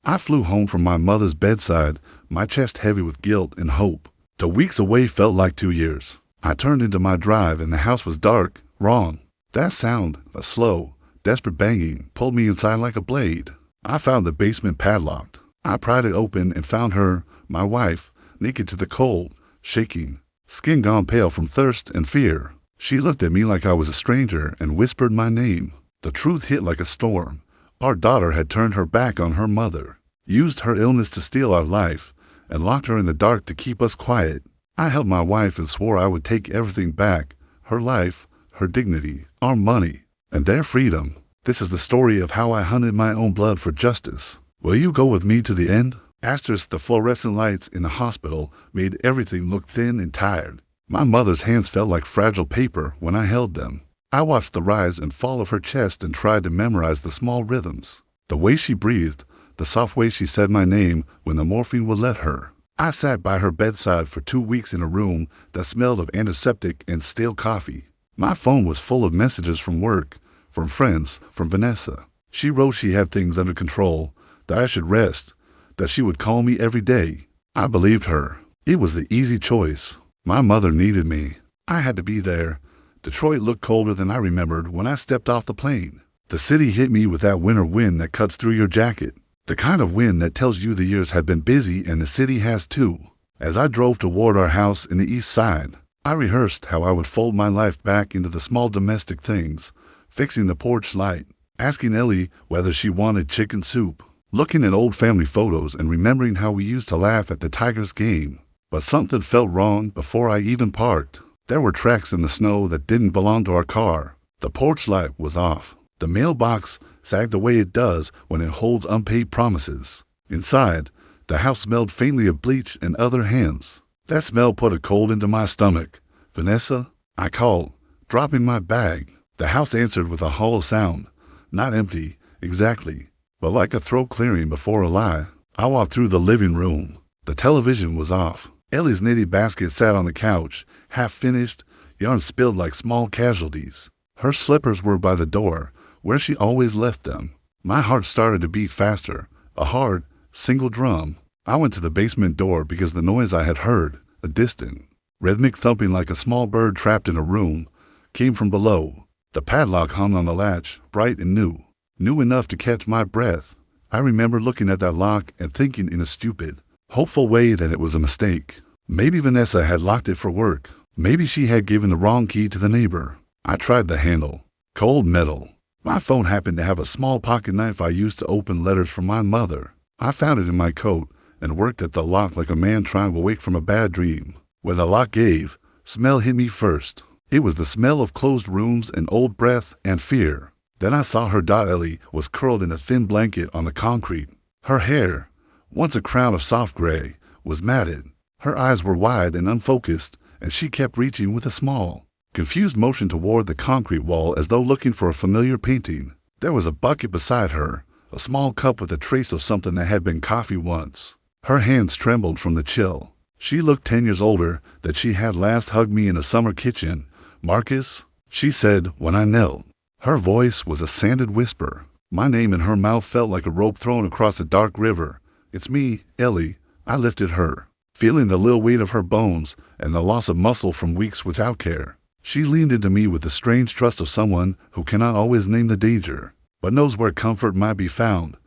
I flew home from my mother's bedside, my chest heavy with guilt and hope. The weeks away felt like 2 years. I turned into my drive and the house was dark, wrong. That sound, a slow, desperate banging, pulled me inside like a blade. I found the basement padlocked. I pried it open and found her, my wife, naked to the cold, shaking, skin gone pale from thirst and fear. She looked at me like I was a stranger and whispered my name. The truth hit like a storm. Our daughter had turned her back on her mother, used her illness to steal our life, and locked her in the dark to keep us quiet. I held my wife and swore I would take everything back, her life, her dignity, our money, and their freedom. This is the story of how I hunted my own blood for justice. Will you go with me to the end? The fluorescent lights in the hospital made everything look thin and tired. My mother's hands felt like fragile paper when I held them. I watched the rise and fall of her chest and tried to memorize the small rhythms. The way she breathed, the soft way she said my name when the morphine would let her. I sat by her bedside for 2 weeks in a room that smelled of antiseptic and stale coffee. My phone was full of messages from work, from friends, from Vanessa. She wrote she had things under control, that I should rest, that she would call me every day. I believed her. It was the easy choice. My mother needed me. I had to be there. Detroit looked colder than I remembered when I stepped off the plane. The city hit me with that winter wind that cuts through your jacket. The kind of wind that tells you the years have been busy and the city has too. As I drove toward our house in the east side, I rehearsed how I would fold my life back into the small domestic things, fixing the porch light, asking Ellie whether she wanted chicken soup, looking at old family photos and remembering how we used to laugh at the Tigers game. But something felt wrong before I even parked. There were tracks in the snow that didn't belong to our car. The porch light was off. The mailbox sagged the way it does when it holds unpaid promises. Inside, the house smelled faintly of bleach and other hands. That smell put a cold into my stomach. "Vanessa?" I called, dropping my bag. The house answered with a hollow sound. Not empty, exactly, but like a throat clearing before a lie. I walked through the living room. The television was off. Ellie's knitting basket sat on the couch, half finished, yarn spilled like small casualties. Her slippers were by the door, where she always left them. My heart started to beat faster, a hard, single drum. I went to the basement door because the noise I had heard, a distant, rhythmic thumping like a small bird trapped in a room, came from below. The padlock hung on the latch, bright and new enough to catch my breath. I remember looking at that lock and thinking in a stupid, hopeful way that it was a mistake. Maybe Vanessa had locked it for work. Maybe she had given the wrong key to the neighbor. I tried the handle. Cold metal. My phone happened to have a small pocket knife I used to open letters from my mother. I found it in my coat and worked at the lock like a man trying to wake from a bad dream. When the lock gave, smell hit me first. It was the smell of closed rooms and old breath and fear. Then I saw her. Ellie was curled in a thin blanket on the concrete. Her hair, once a crown of soft gray, was matted. Her eyes were wide and unfocused, and she kept reaching with a small, confused motion toward the concrete wall as though looking for a familiar painting. There was a bucket beside her, a small cup with a trace of something that had been coffee once. Her hands trembled from the chill. She looked 10 years older than she had last hugged me in a summer kitchen. "Marcus," she said when I knelt. Her voice was a sanded whisper. My name in her mouth felt like a rope thrown across a dark river. "It's me, Ellie." I lifted her, feeling the little weight of her bones and the loss of muscle from weeks without care. She leaned into me with the strange trust of someone who cannot always name the danger, but knows where comfort might be found.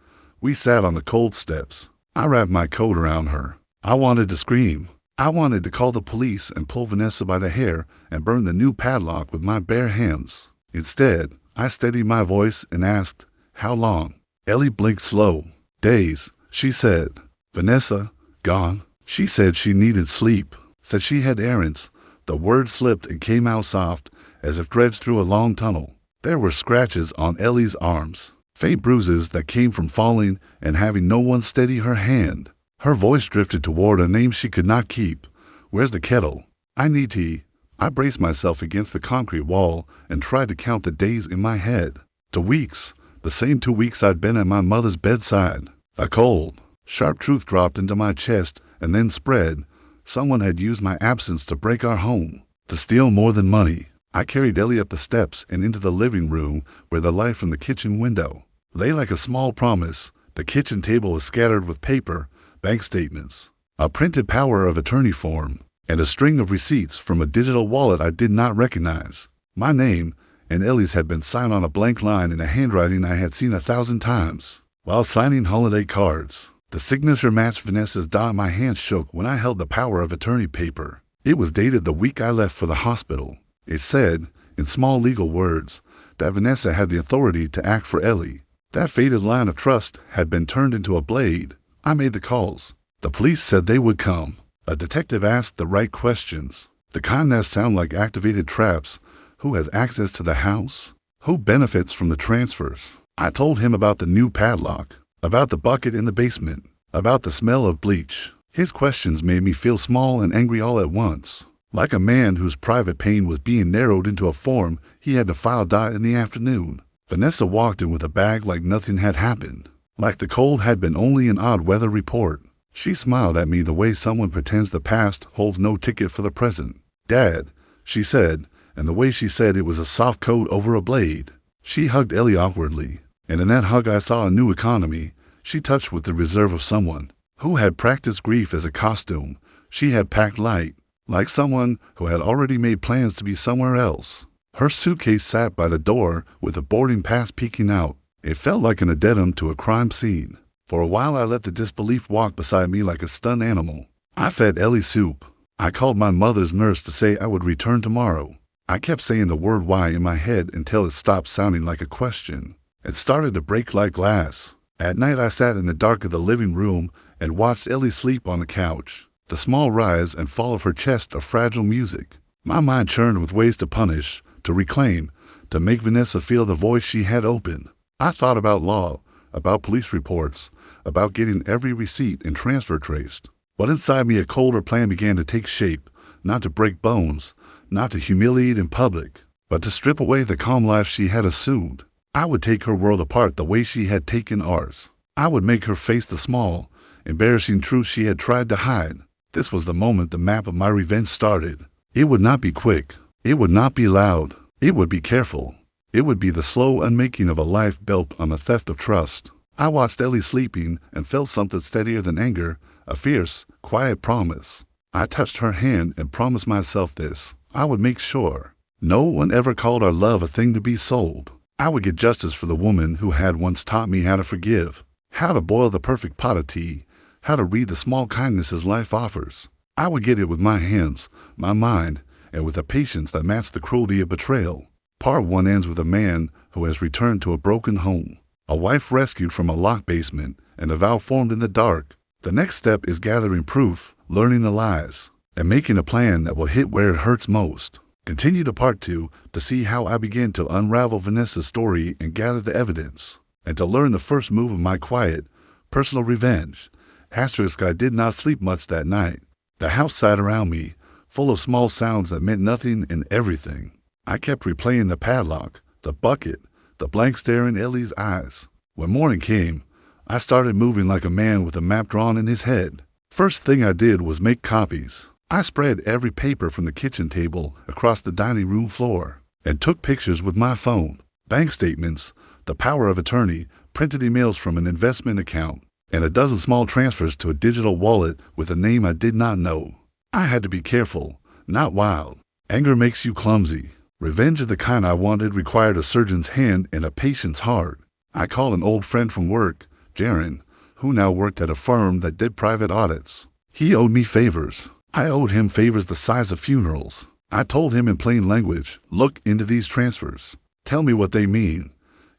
We sat on the cold steps. I wrapped my coat around her. I wanted to scream. I wanted to call the police and pull Vanessa by the hair and burn the new padlock with my bare hands. Instead, I steadied my voice and asked, "How long?" Ellie blinked slow. "Days," she said. "Vanessa, gone." She said she needed sleep, said she had errands. The word slipped and came out soft, as if dredged through a long tunnel. There were scratches on Ellie's arms, faint bruises that came from falling and having no one steady her hand. Her voice drifted toward a name she could not keep. "Where's the kettle?" "I need tea." I braced myself against the concrete wall and tried to count the days in my head. 2 weeks, the same 2 weeks I'd been at my mother's bedside. A cold, sharp truth dropped into my chest and then spread. Someone had used my absence to break our home, to steal more than money. I carried Ellie up the steps and into the living room where the light from the kitchen window lay like a small promise The kitchen table was scattered with paper, bank statements, a printed power of attorney form, and a string of receipts from a digital wallet I did not recognize. My name and Ellie's had been signed on a blank line in a handwriting I had seen 1,000 times. While signing holiday cards, the signature matched Vanessa's dot. My hand shook when I held the power of attorney paper. It was dated the week I left for the hospital. It said, in small legal words, that Vanessa had the authority to act for Ellie. That faded line of trust had been turned into a blade. I made the calls. The police said they would come. A detective asked the right questions, the kind that sound like activated traps. Who has access to the house? Who benefits from the transfers? I told him about the new padlock, about the bucket in the basement, about the smell of bleach. His questions made me feel small and angry all at once, like a man whose private pain was being narrowed into a form he had to file in the afternoon. Vanessa walked in with a bag like nothing had happened, like the cold had been only an odd weather report. She smiled at me the way someone pretends the past holds no ticket for the present. "Dad," she said, and the way she said it was a soft coat over a blade. She hugged Ellie awkwardly, and in that hug I saw a new economy. She touched with the reserve of someone who had practiced grief as a costume. She had packed light, like someone who had already made plans to be somewhere else. Her suitcase sat by the door with a boarding pass peeking out. It felt like an addendum to a crime scene. For a while I let the disbelief walk beside me like a stunned animal. I fed Ellie soup. I called my mother's nurse to say I would return tomorrow. I kept saying the word why in my head until it stopped sounding like a question. It started to break like glass. At night I sat in the dark of the living room and watched Ellie sleep on the couch, the small rise and fall of her chest of fragile music. My mind churned with ways to punish, to reclaim, to make Vanessa feel the voice she had opened. I thought about law, about police reports, about getting every receipt and transfer traced. But inside me a colder plan began to take shape, not to break bones, not to humiliate in public, but to strip away the calm life she had assumed. I would take her world apart the way she had taken ours. I would make her face the small, embarrassing truth she had tried to hide. This was the moment the map of my revenge started. It would not be quick. It would not be loud. It would be careful. It would be the slow unmaking of a life built on the theft of trust. I watched Ellie sleeping and felt something steadier than anger, a fierce, quiet promise. I touched her hand and promised myself this. I would make sure no one ever called our love a thing to be sold. I would get justice for the woman who had once taught me how to forgive, how to boil the perfect pot of tea, how to read the small kindnesses life offers. I would get it with my hands, my mind, and with a patience that matched the cruelty of betrayal. Part 1 ends with a man who has returned to a broken home, a wife rescued from a locked basement, and a vow formed in the dark. The next step is gathering proof, learning the lies, and making a plan that will hit where it hurts most. Continue to Part 2 to see how I begin to unravel Vanessa's story and gather the evidence, and to learn the first move of my quiet, personal revenge. I did not sleep much that night. The house sat around me, full of small sounds that meant nothing and everything. I kept replaying the padlock, the bucket, the blank stare in Ellie's eyes. When morning came, I started moving like a man with a map drawn in his head. First thing I did was make copies. I spread every paper from the kitchen table across the dining room floor and took pictures with my phone. Bank statements, the power of attorney, printed emails from an investment account, and a dozen small transfers to a digital wallet with a name I did not know. I had to be careful, not wild. Anger makes you clumsy. Revenge of the kind I wanted required a surgeon's hand and a patient's heart. I called an old friend from work, Jaron, who now worked at a firm that did private audits. He owed me favors. I owed him favors the size of funerals. I told him in plain language, look into these transfers. Tell me what they mean.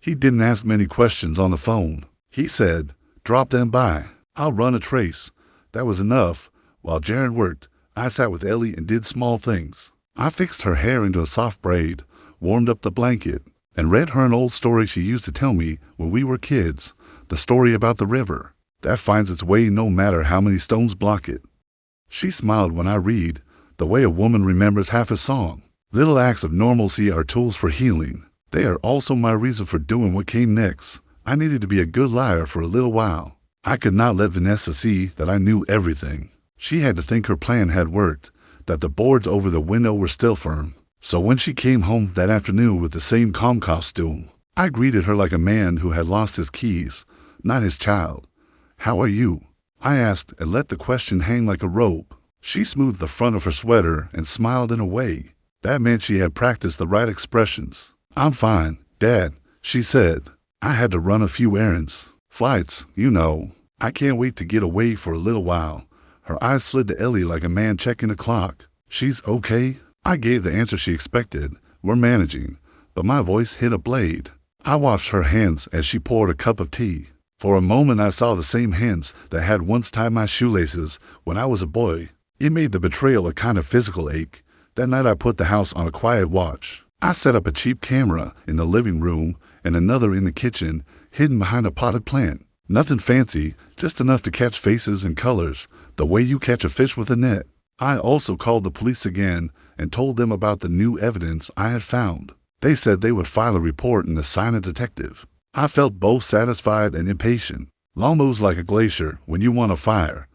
He didn't ask many questions on the phone. He said, drop them by. I'll run a trace. That was enough. While Jaron worked, I sat with Ellie and did small things. I fixed her hair into a soft braid, warmed up the blanket, and read her an old story she used to tell me when we were kids, the story about the river that finds its way no matter how many stones block it. She smiled when I read, the way a woman remembers half a song. Little acts of normalcy are tools for healing. They are also my reason for doing what came next. I needed to be a good liar for a little while. I could not let Vanessa see that I knew everything. She had to think her plan had worked, that the boards over the window were still firm. So when she came home that afternoon with the same calm costume, I greeted her like a man who had lost his keys, not his child. "How are you?" I asked and let the question hang like a rope. She smoothed the front of her sweater and smiled in a way that meant she had practiced the right expressions. "I'm fine, Dad," she said. "I had to run a few errands. Flights, you know. I can't wait to get away for a little while." Her eyes slid to Ellie like a man checking a clock. "She's okay?" I gave the answer she expected. "We're managing," but my voice hit a blade. I watched her hands as she poured a cup of tea. For a moment I saw the same hands that had once tied my shoelaces when I was a boy. It made the betrayal a kind of physical ache. That night I put the house on a quiet watch. I set up a cheap camera in the living room and another in the kitchen, hidden behind a potted plant. Nothing fancy, just enough to catch faces and colors, the way you catch a fish with a net. I also called the police again and told them about the new evidence I had found. They said they would file a report and assign a detective. I felt both satisfied and impatient. Law moves like a glacier when you want a fire.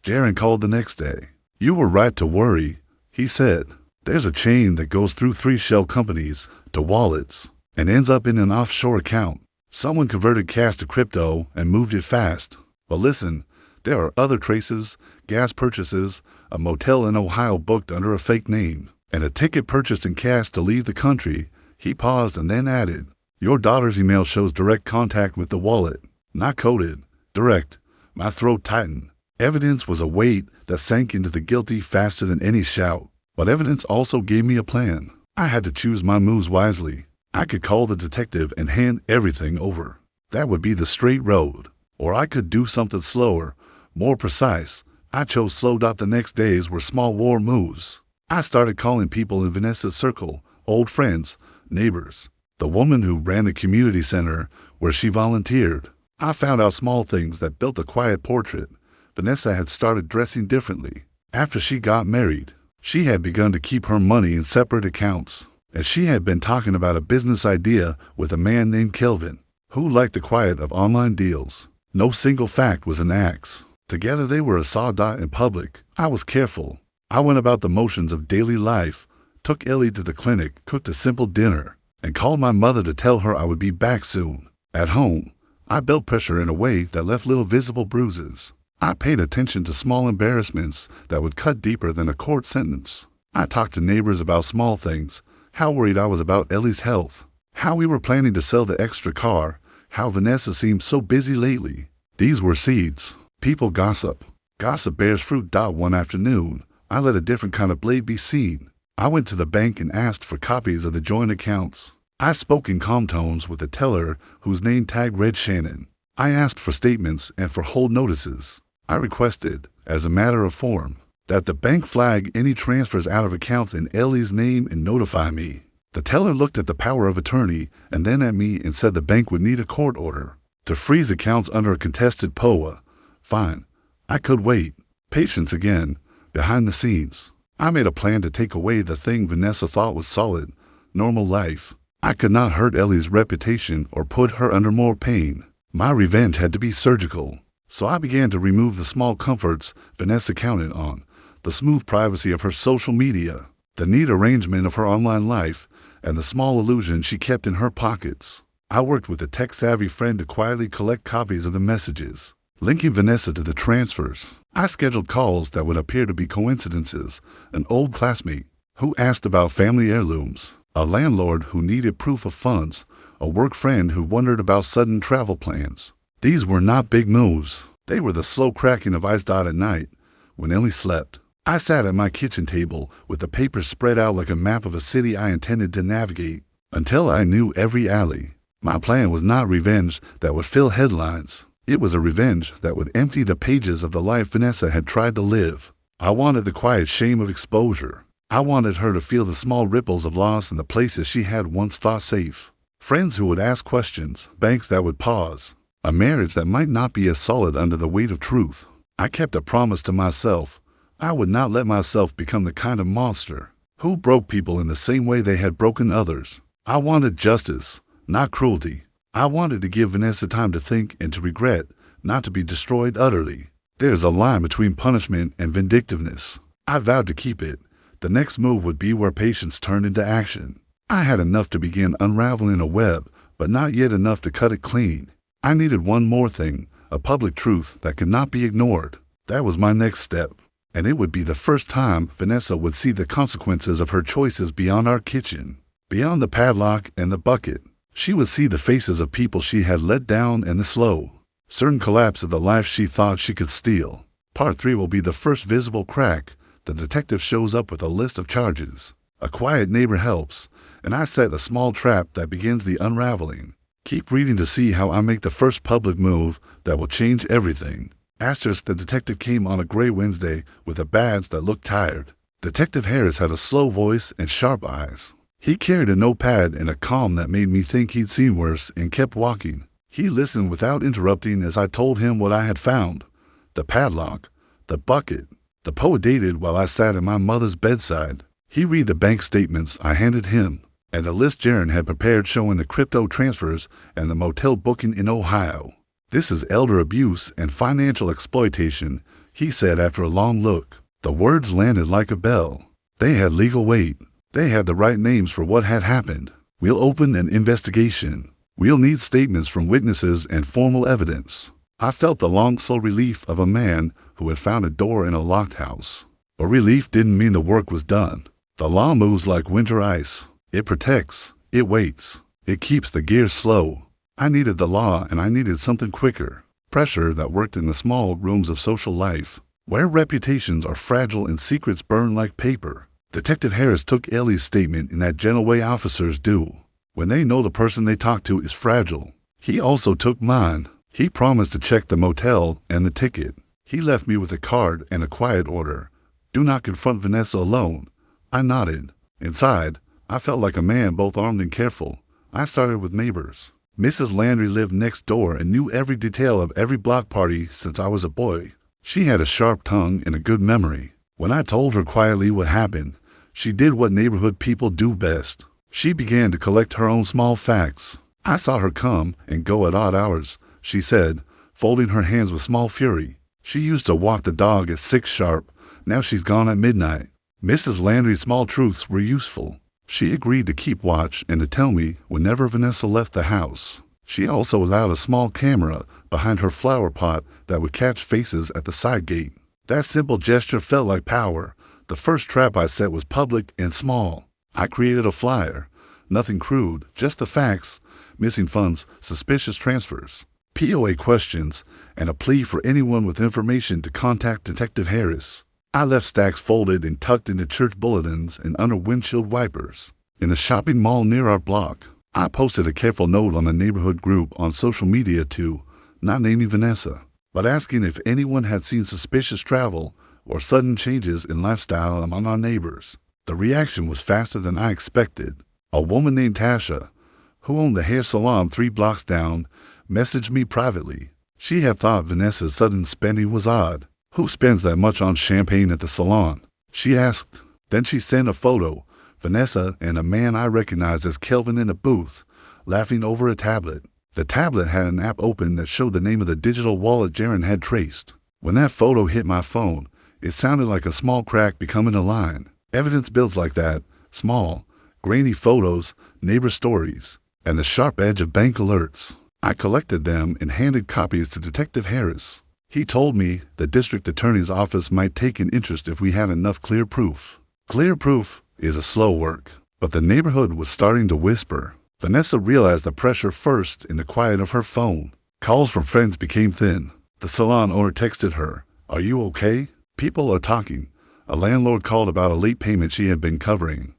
Jaron called the next day. "You were right to worry," he said. "There's a chain that goes through 3 shell companies to wallets and ends up in an offshore account. Someone converted cash to crypto and moved it fast. But listen, there are other traces, gas purchases, a motel in Ohio booked under a fake name, and a ticket purchased in cash to leave the country." He paused and then added, "Your daughter's email shows direct contact with the wallet. Not coded, direct." My throat tightened. Evidence was a weight that sank into the guilty faster than any shout. But evidence also gave me a plan. I had to choose my moves wisely. I could call the detective and hand everything over. That would be the straight road. Or I could do something slower, more precise. I chose slow. The next days were small war moves. I started calling people in Vanessa's circle, old friends, neighbors, the woman who ran the community center where she volunteered. I found out small things that built a quiet portrait. Vanessa had started dressing differently. After she got married, she had begun to keep her money in separate accounts. And she had been talking about a business idea with a man named Kelvin, who liked the quiet of online deals. No single fact was an axe. Together they were a sawdot in public. I was careful. I went about the motions of daily life, took Ellie to the clinic, cooked a simple dinner, and called my mother to tell her I would be back soon. At home, I built pressure in a way that left little visible bruises. I paid attention to small embarrassments that would cut deeper than a court sentence. I talked to neighbors about small things, how worried I was about Ellie's health, how we were planning to sell the extra car, how Vanessa seemed so busy lately. These were seeds. People gossip. Gossip bears fruit. One afternoon, I let a different kind of blade be seen. I went to the bank and asked for copies of the joint accounts. I spoke in calm tones with the teller whose name tag read Shannon. I asked for statements and for hold notices. I requested, as a matter of form, that the bank flag any transfers out of accounts in Ellie's name and notify me. The teller looked at the power of attorney and then at me and said the bank would need a court order to freeze accounts under a contested POA. Fine. I could wait. Patience again, behind the scenes. I made a plan to take away the thing Vanessa thought was solid, normal life. I could not hurt Ellie's reputation or put her under more pain. My revenge had to be surgical. So I began to remove the small comforts Vanessa counted on, the smooth privacy of her social media, the neat arrangement of her online life, and the small illusion she kept in her pockets. I worked with a tech-savvy friend to quietly collect copies of the messages, linking Vanessa to the transfers. I scheduled calls that would appear to be coincidences, an old classmate who asked about family heirlooms, a landlord who needed proof of funds, a work friend who wondered about sudden travel plans. These were not big moves. They were the slow cracking of ice at night when Ellie slept. I sat at my kitchen table with the paper spread out like a map of a city I intended to navigate until I knew every alley. My plan was not revenge that would fill headlines. It was a revenge that would empty the pages of the life Vanessa had tried to live. I wanted the quiet shame of exposure. I wanted her to feel the small ripples of loss in the places she had once thought safe. Friends who would ask questions, banks that would pause, a marriage that might not be as solid under the weight of truth. I kept a promise to myself. I would not let myself become the kind of monster who broke people in the same way they had broken others. I wanted justice, not cruelty. I wanted to give Vanessa time to think and to regret, not to be destroyed utterly. There's a line between punishment and vindictiveness. I vowed to keep it. The next move would be where patience turned into action. I had enough to begin unraveling a web, but not yet enough to cut it clean. I needed one more thing, a public truth that could not be ignored. That was my next step. And it would be the first time Vanessa would see the consequences of her choices beyond our kitchen, beyond the padlock and the bucket. She would see the faces of people she had let down and the slow, certain collapse of the life she thought she could steal. Part 3 will be the first visible crack. The detective shows up with a list of charges. A quiet neighbor helps, and I set a small trap that begins the unraveling. Keep reading to see how I make the first public move that will change everything. Asterisk, the detective came on a gray Wednesday with a badge that looked tired. Detective Harris had a slow voice and sharp eyes. He carried a notepad and a calm that made me think he'd seen worse and kept walking. He listened without interrupting as I told him what I had found. The padlock, the bucket, the poet dated while I sat at my mother's bedside. He read the bank statements I handed him, and the list Jaren had prepared showing the crypto transfers and the motel booking in Ohio. This is elder abuse and financial exploitation, he said after a long look. The words landed like a bell. They had legal weight. They had the right names for what had happened. We'll open an investigation. We'll need statements from witnesses and formal evidence. I felt the long, slow relief of a man who had found a door in a locked house. But relief didn't mean the work was done. The law moves like winter ice. It protects. It waits. It keeps the gears slow. I needed the law, and I needed something quicker. Pressure that worked in the small rooms of social life, where reputations are fragile and secrets burn like paper. Detective Harris took Ellie's statement in that gentle way officers do, when they know the person they talk to is fragile. He also took mine. He promised to check the motel and the ticket. He left me with a card and a quiet order. Do not confront Vanessa alone. I nodded. Inside, I felt like a man, both armed and careful. I started with neighbors. Mrs. Landry lived next door and knew every detail of every block party since I was a boy. She had a sharp tongue and a good memory. When I told her quietly what happened, she did what neighborhood people do best. She began to collect her own small facts. I saw her come and go at odd hours, she said, folding her hands with small fury. She used to walk the dog at 6 sharp. Now she's gone at midnight. Mrs. Landry's small truths were useful. She agreed to keep watch and to tell me whenever Vanessa left the house. She also allowed a small camera behind her flower pot that would catch faces at the side gate. That simple gesture felt like power. The first trap I set was public and small. I created a flyer. Nothing crude, just the facts: missing funds, suspicious transfers, POA questions, and a plea for anyone with information to contact Detective Harris. I left stacks folded and tucked into church bulletins and under windshield wipers. In the shopping mall near our block, I posted a careful note on the neighborhood group on social media too, not naming Vanessa, but asking if anyone had seen suspicious travel or sudden changes in lifestyle among our neighbors. The reaction was faster than I expected. A woman named Tasha, who owned the hair salon 3 blocks down, messaged me privately. She had thought Vanessa's sudden spending was odd. Who spends that much on champagne at the salon? She asked. Then she sent a photo, Vanessa and a man I recognized as Kelvin in a booth, laughing over a tablet. The tablet had an app open that showed the name of the digital wallet Jaren had traced. When that photo hit my phone, it sounded like a small crack becoming a line. Evidence builds like that, small, grainy photos, neighbor stories, and the sharp edge of bank alerts. I collected them and handed copies to Detective Harris. He told me the district attorney's office might take an interest if we had enough clear proof. Clear proof is a slow work, but the neighborhood was starting to whisper. Vanessa realized the pressure first in the quiet of her phone. Calls from friends became thin. The salon owner texted her, "Are you okay? People are talking." A landlord called about a late payment she had been covering.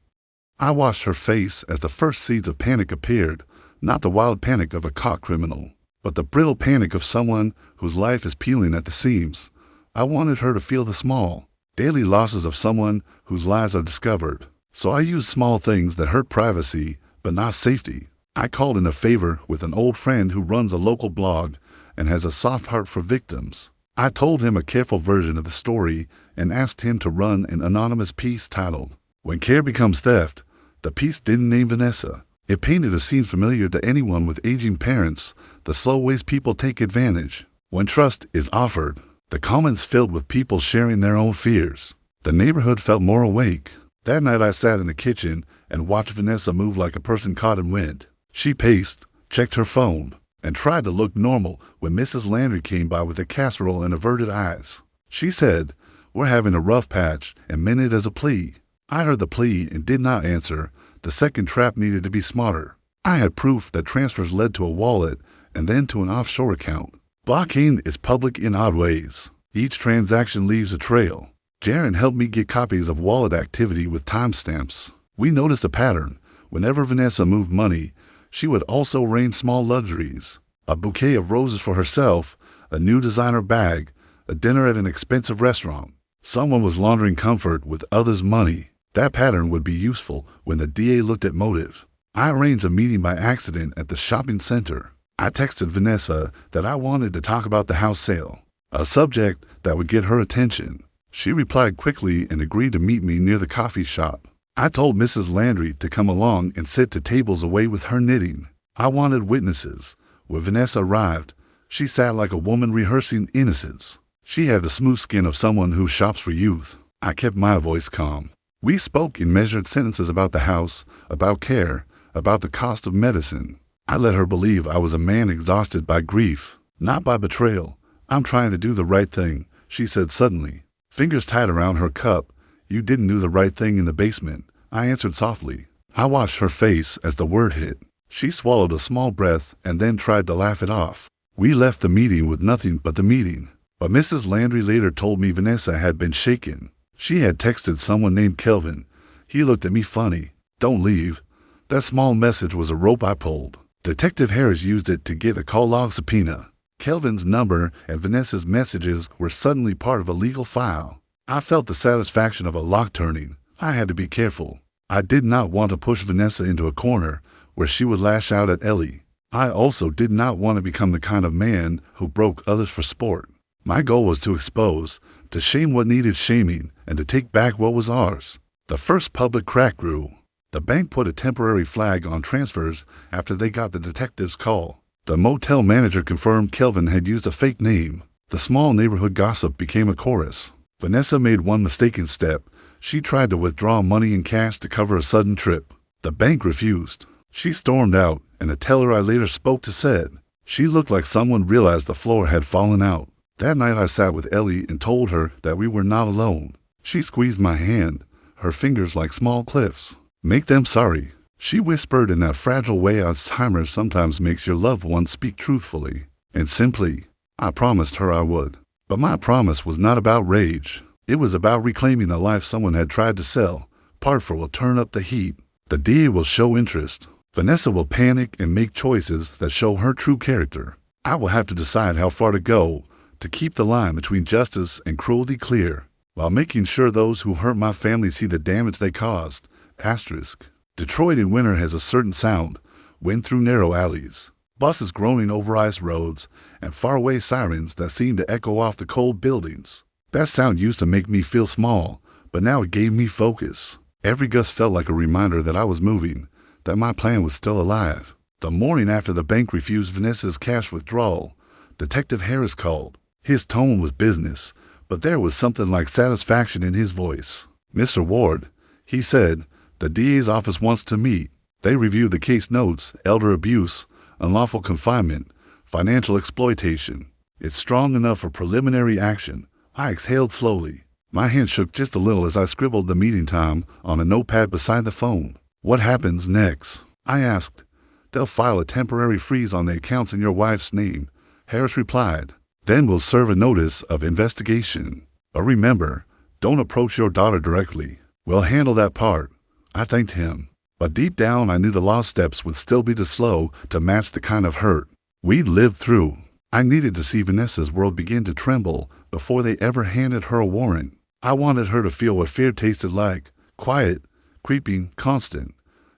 I watched her face as the first seeds of panic appeared, not the wild panic of a caught criminal, but the brittle panic of someone whose life is peeling at the seams. I wanted her to feel the small, daily losses of someone whose lies are discovered. So I used small things that hurt privacy, but not safety. I called in a favor with an old friend who runs a local blog and has a soft heart for victims. I told him a careful version of the story and asked him to run an anonymous piece titled, "When Care Becomes Theft." The piece didn't name Vanessa. It painted a scene familiar to anyone with aging parents, the slow ways people take advantage. When trust is offered, the comments filled with people sharing their own fears. The neighborhood felt more awake. That night I sat in the kitchen and watched Vanessa move like a person caught in wind. She paced, checked her phone, and tried to look normal when Mrs. Landry came by with a casserole and averted eyes. She said, "We're having a rough patch," and meant it as a plea. I heard the plea and did not answer. The second trap needed to be smarter. I had proof that transfers led to a wallet and then to an offshore account. Blockchain is public in odd ways. Each transaction leaves a trail. Jaren helped me get copies of wallet activity with timestamps. We noticed a pattern. Whenever Vanessa moved money, she would also rain small luxuries. A bouquet of roses for herself, a new designer bag, a dinner at an expensive restaurant. Someone was laundering comfort with others' money. That pattern would be useful when the DA looked at motive. I arranged a meeting by accident at the shopping center. I texted Vanessa that I wanted to talk about the house sale, a subject that would get her attention. She replied quickly and agreed to meet me near the coffee shop. I told Mrs. Landry to come along and sit to tables away with her knitting. I wanted witnesses. When Vanessa arrived, she sat like a woman rehearsing innocence. She had the smooth skin of someone who shops for youth. I kept my voice calm. We spoke in measured sentences about the house, about care, about the cost of medicine. I let her believe I was a man exhausted by grief, not by betrayal. "I'm trying to do the right thing," she said suddenly. Fingers tight around her cup. "You didn't do the right thing in the basement," I answered softly. I watched her face as the word hit. She swallowed a small breath and then tried to laugh it off. We left the meeting with nothing but the meeting. But Mrs. Landry later told me Vanessa had been shaken. She had texted someone named Kelvin. He looked at me funny. "Don't leave." That small message was a rope I pulled. Detective Harris used it to get a call log subpoena. Kelvin's number and Vanessa's messages were suddenly part of a legal file. I felt the satisfaction of a lock turning. I had to be careful. I did not want to push Vanessa into a corner where she would lash out at Ellie. I also did not want to become the kind of man who broke others for sport. My goal was to expose, to shame what needed shaming, and to take back what was ours. The first public crack grew. The bank put a temporary flag on transfers after they got the detective's call. The motel manager confirmed Kelvin had used a fake name. The small neighborhood gossip became a chorus. Vanessa made one mistaken step. She tried to withdraw money in cash to cover a sudden trip. The bank refused. She stormed out, and a teller I later spoke to said she looked like someone realized the floor had fallen out. That night I sat with Ellie and told her that we were not alone. She squeezed my hand, her fingers like small cliffs. "Make them sorry," she whispered in that fragile way Alzheimer's sometimes makes your loved ones speak truthfully and simply. I promised her I would. But my promise was not about rage. It was about reclaiming the life someone had tried to sell. Parford will turn up the heat. The DA will show interest. Vanessa will panic and make choices that show her true character. I will have to decide how far to go to keep the line between justice and cruelty clear, while making sure those who hurt my family see the damage they caused. Asterisk. Detroit in winter has a certain sound. Wind through narrow alleys, buses groaning over ice roads, and faraway sirens that seem to echo off the cold buildings. That sound used to make me feel small, but now it gave me focus. Every gust felt like a reminder that I was moving, that my plan was still alive. The morning after the bank refused Vanessa's cash withdrawal, Detective Harris called. His tone was business, but there was something like satisfaction in his voice. "Mr. Ward," he said, "the DA's office wants to meet. They reviewed the case notes, elder abuse, unlawful confinement, financial exploitation. It's strong enough for preliminary action." I exhaled slowly. My hand shook just a little as I scribbled the meeting time on a notepad beside the phone. "What happens next?" I asked. "They'll file a temporary freeze on the accounts in your wife's name," Harris replied. "Then we'll serve a notice of investigation. But remember, don't approach your daughter directly. We'll handle that part." I thanked him. But deep down I knew the law steps would still be too slow to match the kind of hurt we'd lived through. I needed to see Vanessa's world begin to tremble before they ever handed her a warrant. I wanted her to feel what fear tasted like, quiet, creeping, constant.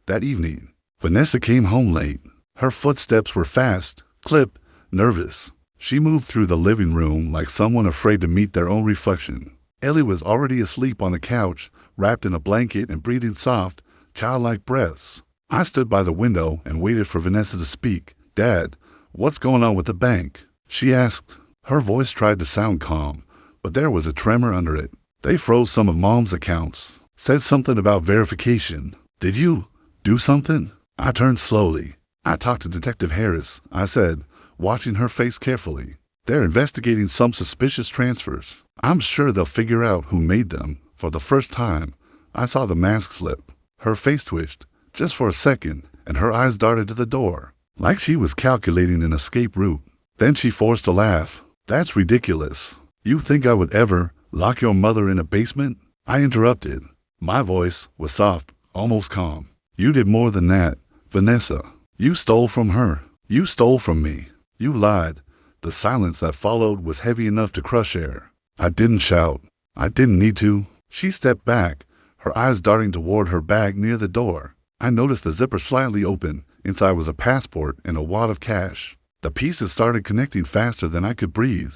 That evening, Vanessa came home late. Her footsteps were fast, clipped, nervous. She moved through the living room like someone afraid to meet their own reflection. Ellie was already asleep on the couch, wrapped in a blanket and breathing soft, childlike breaths. I stood by the window and waited for Vanessa to speak. "Dad, what's going on with the bank?" she asked. Her voice tried to sound calm, but there was a tremor under it. "They froze some of Mom's accounts. Said something about verification. Did you do something?" I turned slowly. "I talked to Detective Harris," I said. watching her face carefully. They're investigating some suspicious transfers. I'm sure they'll figure out who made them. For the first time, I saw the mask slip. Her face twitched, just for a second, and her eyes darted to the door, like she was calculating an escape route. Then she forced a laugh. That's ridiculous. You think I would ever lock your mother in a basement? I interrupted. My voice was soft, almost calm. You did more than that, Vanessa. You stole from her. You stole from me. You lied. The silence that followed was heavy enough to crush air. I didn't shout. I didn't need to. She stepped back, her eyes darting toward her bag near the door. I noticed the zipper slightly open. Inside was a passport and a wad of cash. The pieces started connecting faster than I could breathe.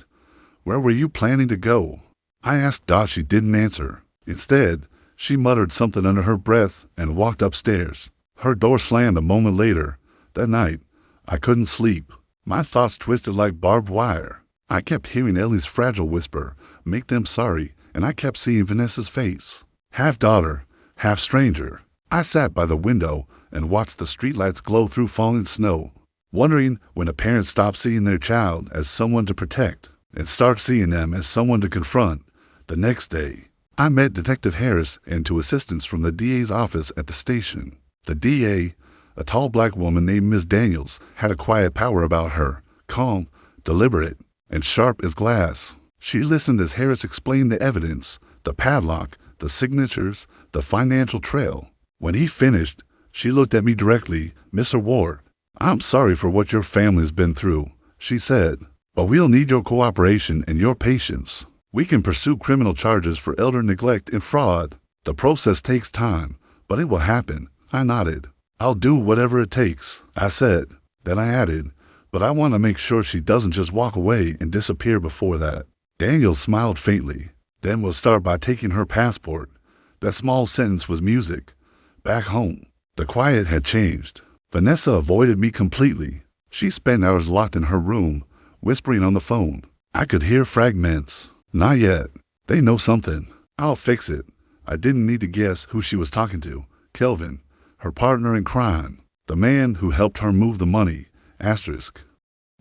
Where were you planning to go? I asked. She didn't answer. Instead, she muttered something under her breath and walked upstairs. Her door slammed a moment later. That night, I couldn't sleep. My thoughts twisted like barbed wire. I kept hearing Ellie's fragile whisper, "Make them sorry," and I kept seeing Vanessa's face. Half daughter, half stranger. I sat by the window and watched the streetlights glow through falling snow, wondering when a parent stops seeing their child as someone to protect and starts seeing them as someone to confront. The next day, I met Detective Harris and two assistants from the DA's office at the station. The DA, a tall black woman named Miss Daniels, had a quiet power about her, calm, deliberate, and sharp as glass. She listened as Harris explained the evidence, the padlock, the signatures, the financial trail. When he finished, she looked at me directly. "Mr. Ward, I'm sorry for what your family's been through," she said, "but we'll need your cooperation and your patience. We can pursue criminal charges for elder neglect and fraud. The process takes time, but it will happen." I nodded. "I'll do whatever it takes," I said. Then I added, "but I want to make sure she doesn't just walk away and disappear before that." Daniel smiled faintly. "Then we'll start by taking her passport." That small sentence was music. Back home, the quiet had changed. Vanessa avoided me completely. She spent hours locked in her room, whispering on the phone. I could hear fragments. "Not yet. They know something. I'll fix it." I didn't need to guess who she was talking to. Kelvin, her partner in crime, the man who helped her move the money. Asterisk.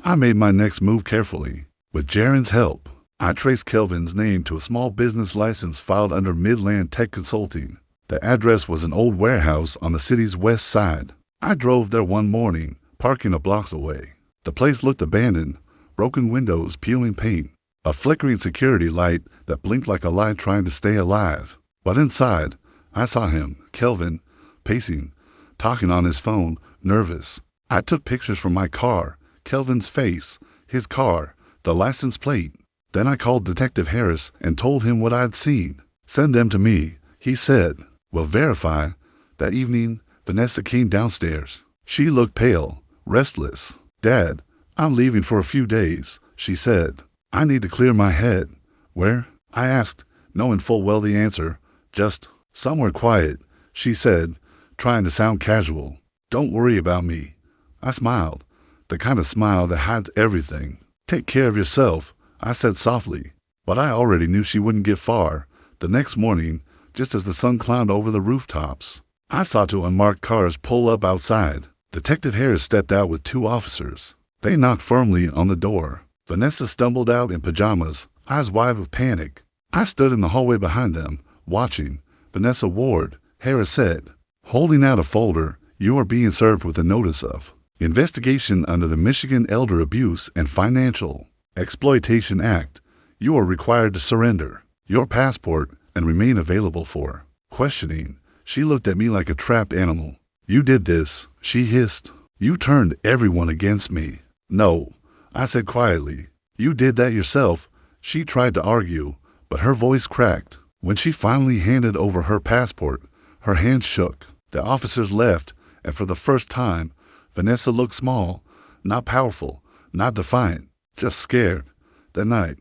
I made my next move carefully. With Jaren's help, I traced Kelvin's name to a small business license filed under Midland Tech Consulting. The address was an old warehouse on the city's west side. I drove there one morning, parking a block away. The place looked abandoned, broken windows, peeling paint, a flickering security light that blinked like a light trying to stay alive. But inside, I saw him, Kelvin, pacing, talking on his phone, nervous. I took pictures from my car, Kelvin's face, his car, the license plate. Then I called Detective Harris and told him what I'd seen. "Send them to me," he said. "We'll verify." That evening, Vanessa came downstairs. She looked pale, restless. "Dad, I'm leaving for a few days," she said. "I need to clear my head." "Where?" I asked, knowing full well the answer. "Just somewhere quiet," she said, trying to sound casual. "Don't worry about me." I smiled, the kind of smile that hides everything. "Take care of yourself," I said softly. But I already knew she wouldn't get far. The next morning, just as the sun climbed over the rooftops, I saw two unmarked cars pull up outside. Detective Harris stepped out with two officers. They knocked firmly on the door. Vanessa stumbled out in pajamas, eyes wide with panic. I stood in the hallway behind them, watching. "Vanessa Ward," Harris said, holding out a folder. "You are being served with a notice of investigation under the Michigan Elder Abuse and Financial Exploitation Act. You are required to surrender your passport and remain available for questioning." She looked at me like a trapped animal. "You did this," she hissed. "You turned everyone against me." "No," I said quietly. "You did that yourself." She tried to argue, but her voice cracked. When she finally handed over her passport, her hands shook. The officers left, and for the first time, Vanessa looked small, not powerful, not defiant, just scared. That night,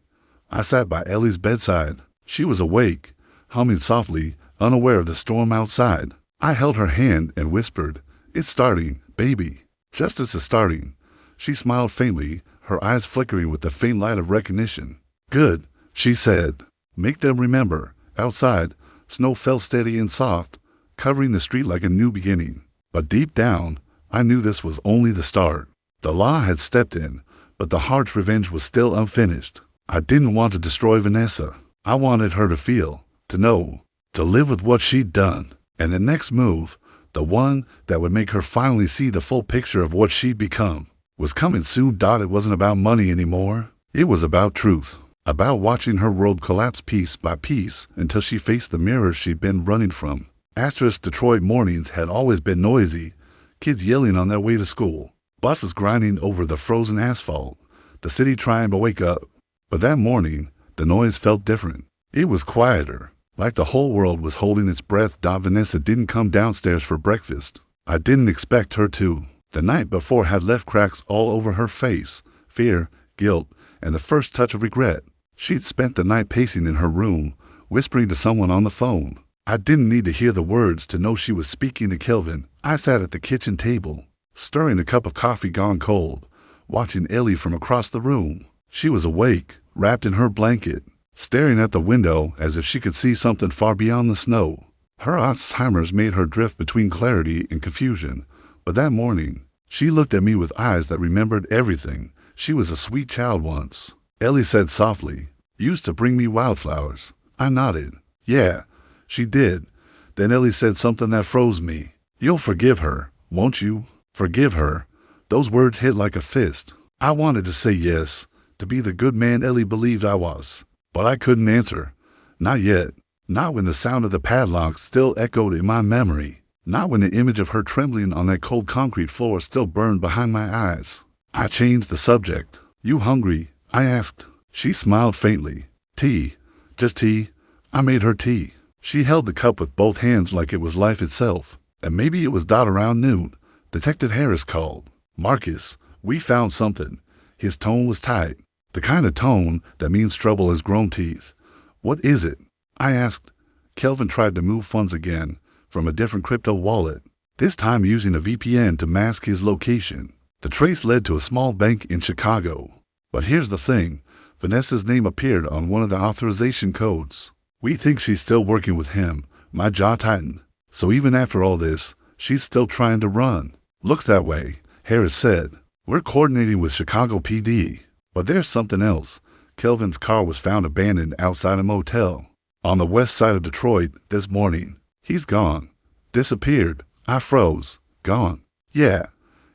I sat by Ellie's bedside. She was awake, humming softly, unaware of the storm outside. I held her hand and whispered, "It's starting, baby. Justice is starting." She smiled faintly, her eyes flickering with the faint light of recognition. "Good," she said. "Make them remember." Outside, snow fell steady and soft, covering the street like a new beginning. But deep down, I knew this was only the start. The law had stepped in, but the heart's revenge was still unfinished. I didn't want to destroy Vanessa. I wanted her to feel, to know, to live with what she'd done. And the next move, the one that would make her finally see the full picture of what she'd become, was coming soon. It wasn't about money anymore. It was about truth. About watching her world collapse piece by piece until she faced the mirror she'd been running from. Detroit mornings had always been noisy. Kids yelling on their way to school. Buses grinding over the frozen asphalt. The city trying to wake up. But that morning, the noise felt different. It was quieter. Like the whole world was holding its breath. Vanessa didn't come downstairs for breakfast. I didn't expect her to. The night before had left cracks all over her face. Fear, guilt, and the first touch of regret. She'd spent the night pacing in her room, whispering to someone on the phone. I didn't need to hear the words to know she was speaking to Kelvin. I sat at the kitchen table, stirring a cup of coffee gone cold, watching Ellie from across the room. She was awake, wrapped in her blanket, staring at the window as if she could see something far beyond the snow. Her Alzheimer's made her drift between clarity and confusion, but that morning, she looked at me with eyes that remembered everything. She was a sweet child once. Ellie said softly, "Used to bring me wildflowers." I nodded. "Yeah, she did." Then Ellie said something that froze me. "You'll forgive her, won't you?" Forgive her. Those words hit like a fist. I wanted to say yes, to be the good man Ellie believed I was. But I couldn't answer. Not yet. Not when the sound of the padlock still echoed in my memory. Not when the image of her trembling on that cold concrete floor still burned behind my eyes. I changed the subject. "You hungry?" I asked. She smiled faintly. "Tea. Just tea." I made her tea. She held the cup with both hands like it was life itself. And maybe it was around noon. Detective Harris called. "Marcus, we found something." His tone was tight. The kind of tone that means trouble has grown teeth. "What is it?" I asked. Kelvin tried to move funds again from a different crypto wallet, this time using a VPN to mask his location. The trace led to a small bank in Chicago. But here's the thing. Vanessa's name appeared on one of the authorization codes. We think she's still working with him. My jaw tightened. So even after all this, she's still trying to run. "Looks that way," Harris said. "We're coordinating with Chicago PD. But there's something else." Kelvin's car was found abandoned outside a motel on the west side of Detroit this morning. He's gone. Disappeared. I froze. Gone. Yeah.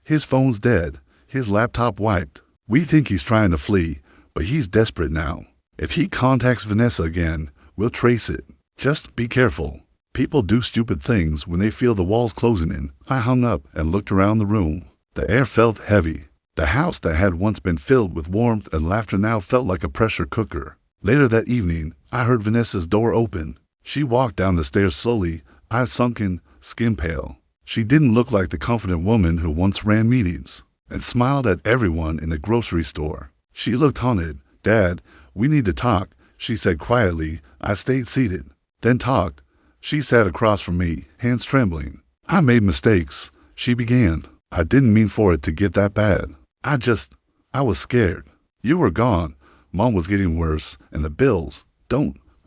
His phone's dead. His laptop wiped. We think he's trying to flee, but he's desperate now. If he contacts Vanessa again, we'll trace it. Just be careful. People do stupid things when they feel the walls closing in. I hung up and looked around the room. The air felt heavy. The house that had once been filled with warmth and laughter now felt like a pressure cooker. Later that evening, I heard Vanessa's door open. She walked down the stairs slowly, eyes sunken, skin pale. She didn't look like the confident woman who once ran meetings and smiled at everyone in the grocery store. She looked haunted. "Dad, we need to talk," she said quietly. I stayed seated. "Then talk." She sat across from me, hands trembling. "I made mistakes," she began. "I didn't mean for it to get that bad. I was scared. You were gone. Mom was getting worse, and the bills.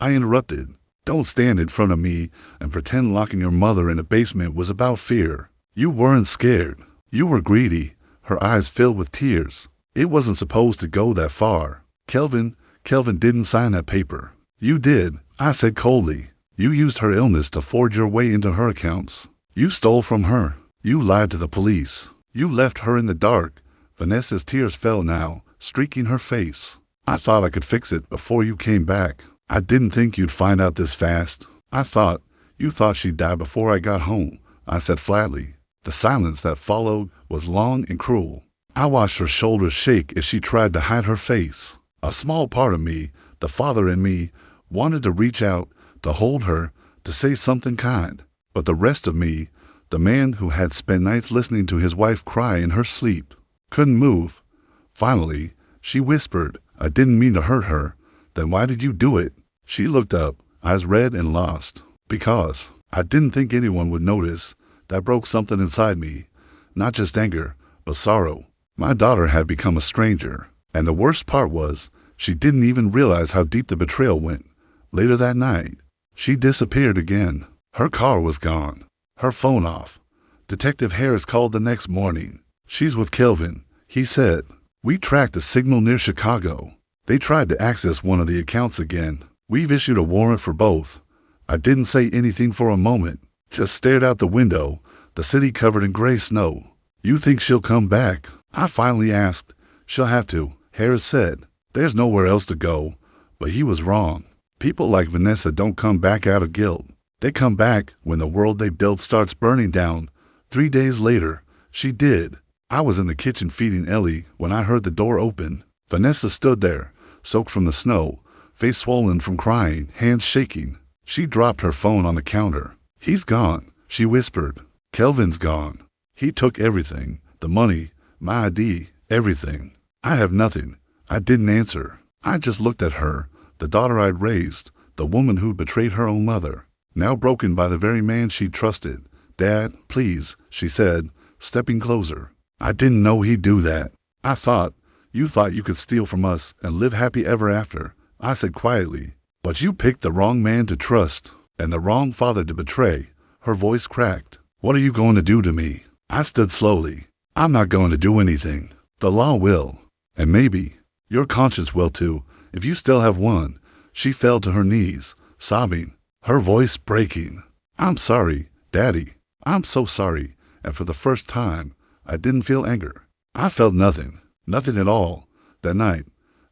I interrupted. "Don't stand in front of me and pretend locking your mother in a basement was about fear. You weren't scared. You were greedy." Her eyes filled with tears. "It wasn't supposed to go that far. Kelvin didn't sign that paper." "You did," I said coldly. "You used her illness to forge your way into her accounts. You stole from her. You lied to the police. You left her in the dark." Vanessa's tears fell now, streaking her face. "I thought I could fix it before you came back. I didn't think you'd find out this fast. You thought she'd die before I got home," I said flatly. The silence that followed was long and cruel. I watched her shoulders shake as she tried to hide her face. A small part of me, the father in me, wanted to reach out, to hold her, to say something kind. But the rest of me, the man who had spent nights listening to his wife cry in her sleep, couldn't move. Finally, she whispered, "I didn't mean to hurt her." "Then why did you do it?" She looked up, eyes red and lost. "Because I didn't think anyone would notice." That broke something inside me. Not just anger, but sorrow. My daughter had become a stranger. And the worst part was, she didn't even realize how deep the betrayal went. Later that night, she disappeared again. Her car was gone. Her phone off. Detective Harris called the next morning. "She's with Kelvin," he said. We tracked a signal near Chicago. They tried to access one of the accounts again. We've issued a warrant for both. I didn't say anything for a moment, just stared out the window, the city covered in gray snow. You think she'll come back? I finally asked. She'll have to, Harris said. There's nowhere else to go. But he was wrong. People like Vanessa don't come back out of guilt. They come back when the world they built starts burning down. 3 days later, she did. I was in the kitchen feeding Ellie when I heard the door open. Vanessa stood there, soaked from the snow, face swollen from crying, hands shaking. She dropped her phone on the counter. He's gone, she whispered. Kelvin's gone. He took everything, the money, my ID, everything. I have nothing. I didn't answer. I just looked at her, the daughter I'd raised, the woman who'd betrayed her own mother, now broken by the very man she'd trusted. Dad, please, she said, stepping closer. I didn't know he'd do that. You thought you could steal from us and live happy ever after, I said quietly. But you picked the wrong man to trust and the wrong father to betray. Her voice cracked. What are you going to do to me? I stood slowly. I'm not going to do anything. The law will. And maybe your conscience will too, if you still have one. She fell to her knees, sobbing, her voice breaking. I'm sorry, Daddy. I'm so sorry. And for the first time, I didn't feel anger. I felt nothing at all. That night,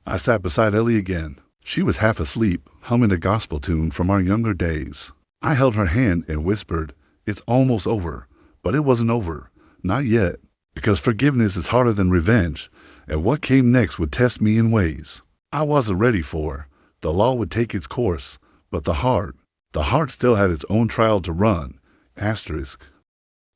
I sat beside Ellie again. She was half asleep, humming a gospel tune from our younger days. I held her hand and whispered, it's almost over. But it wasn't over. Not yet. Because forgiveness is harder than revenge, and what came next would test me in ways I wasn't ready for. The law would take its course, but the heart still had its own trial to run. Asterisk.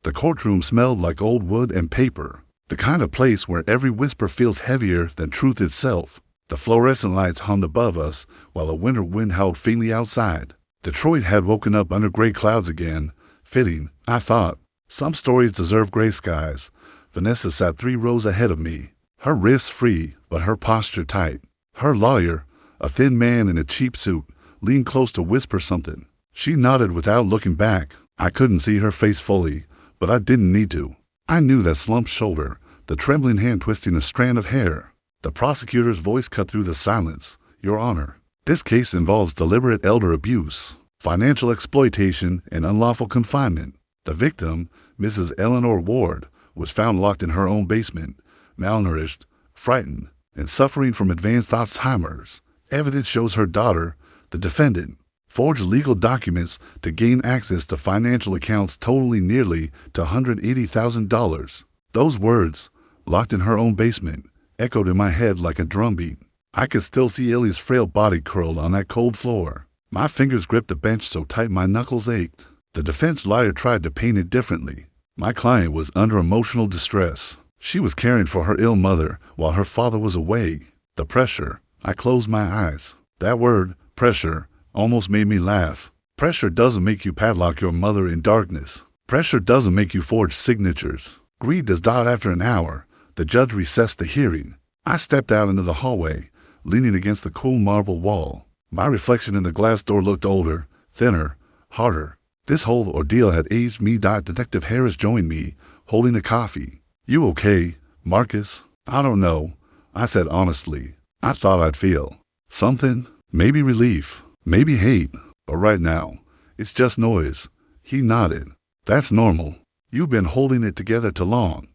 The courtroom smelled like old wood and paper, the kind of place where every whisper feels heavier than truth itself. The fluorescent lights hummed above us while a winter wind howled faintly outside. Detroit had woken up under gray clouds again. Fitting, I thought. Some stories deserve gray skies. Vanessa sat 3 rows ahead of me, her wrists free but her posture tight. Her lawyer, a thin man in a cheap suit, leaned close to whisper something. She nodded without looking back. I couldn't see her face fully, but I didn't need to. I knew that slumped shoulder, the trembling hand twisting a strand of hair. The prosecutor's voice cut through the silence. Your Honor, this case involves deliberate elder abuse, financial exploitation, and unlawful confinement. The victim, Mrs. Eleanor Ward, was found locked in her own basement, malnourished, frightened, and suffering from advanced Alzheimer's. Evidence shows her daughter, the defendant, forged legal documents to gain access to financial accounts totaling nearly to $180,000. Those words, locked in her own basement, echoed in my head like a drumbeat. I could still see Ellie's frail body curled on that cold floor. My fingers gripped the bench so tight my knuckles ached. The defense lawyer tried to paint it differently. My client was under emotional distress. She was caring for her ill mother while her father was away. The pressure. I closed my eyes. That word, pressure, almost made me laugh. Pressure doesn't make you padlock your mother in darkness. Pressure doesn't make you forge signatures. Greed does not. After an hour, the judge recessed the hearing. I stepped out into the hallway, leaning against the cool marble wall. My reflection in the glass door looked older, thinner, harder. This whole ordeal had aged me. Detective Harris joined me, holding a coffee. You okay, Marcus? I don't know, I said honestly. I thought I'd feel something, maybe relief, maybe hate, but right now, it's just noise. He nodded. That's normal. You've been holding it together too long.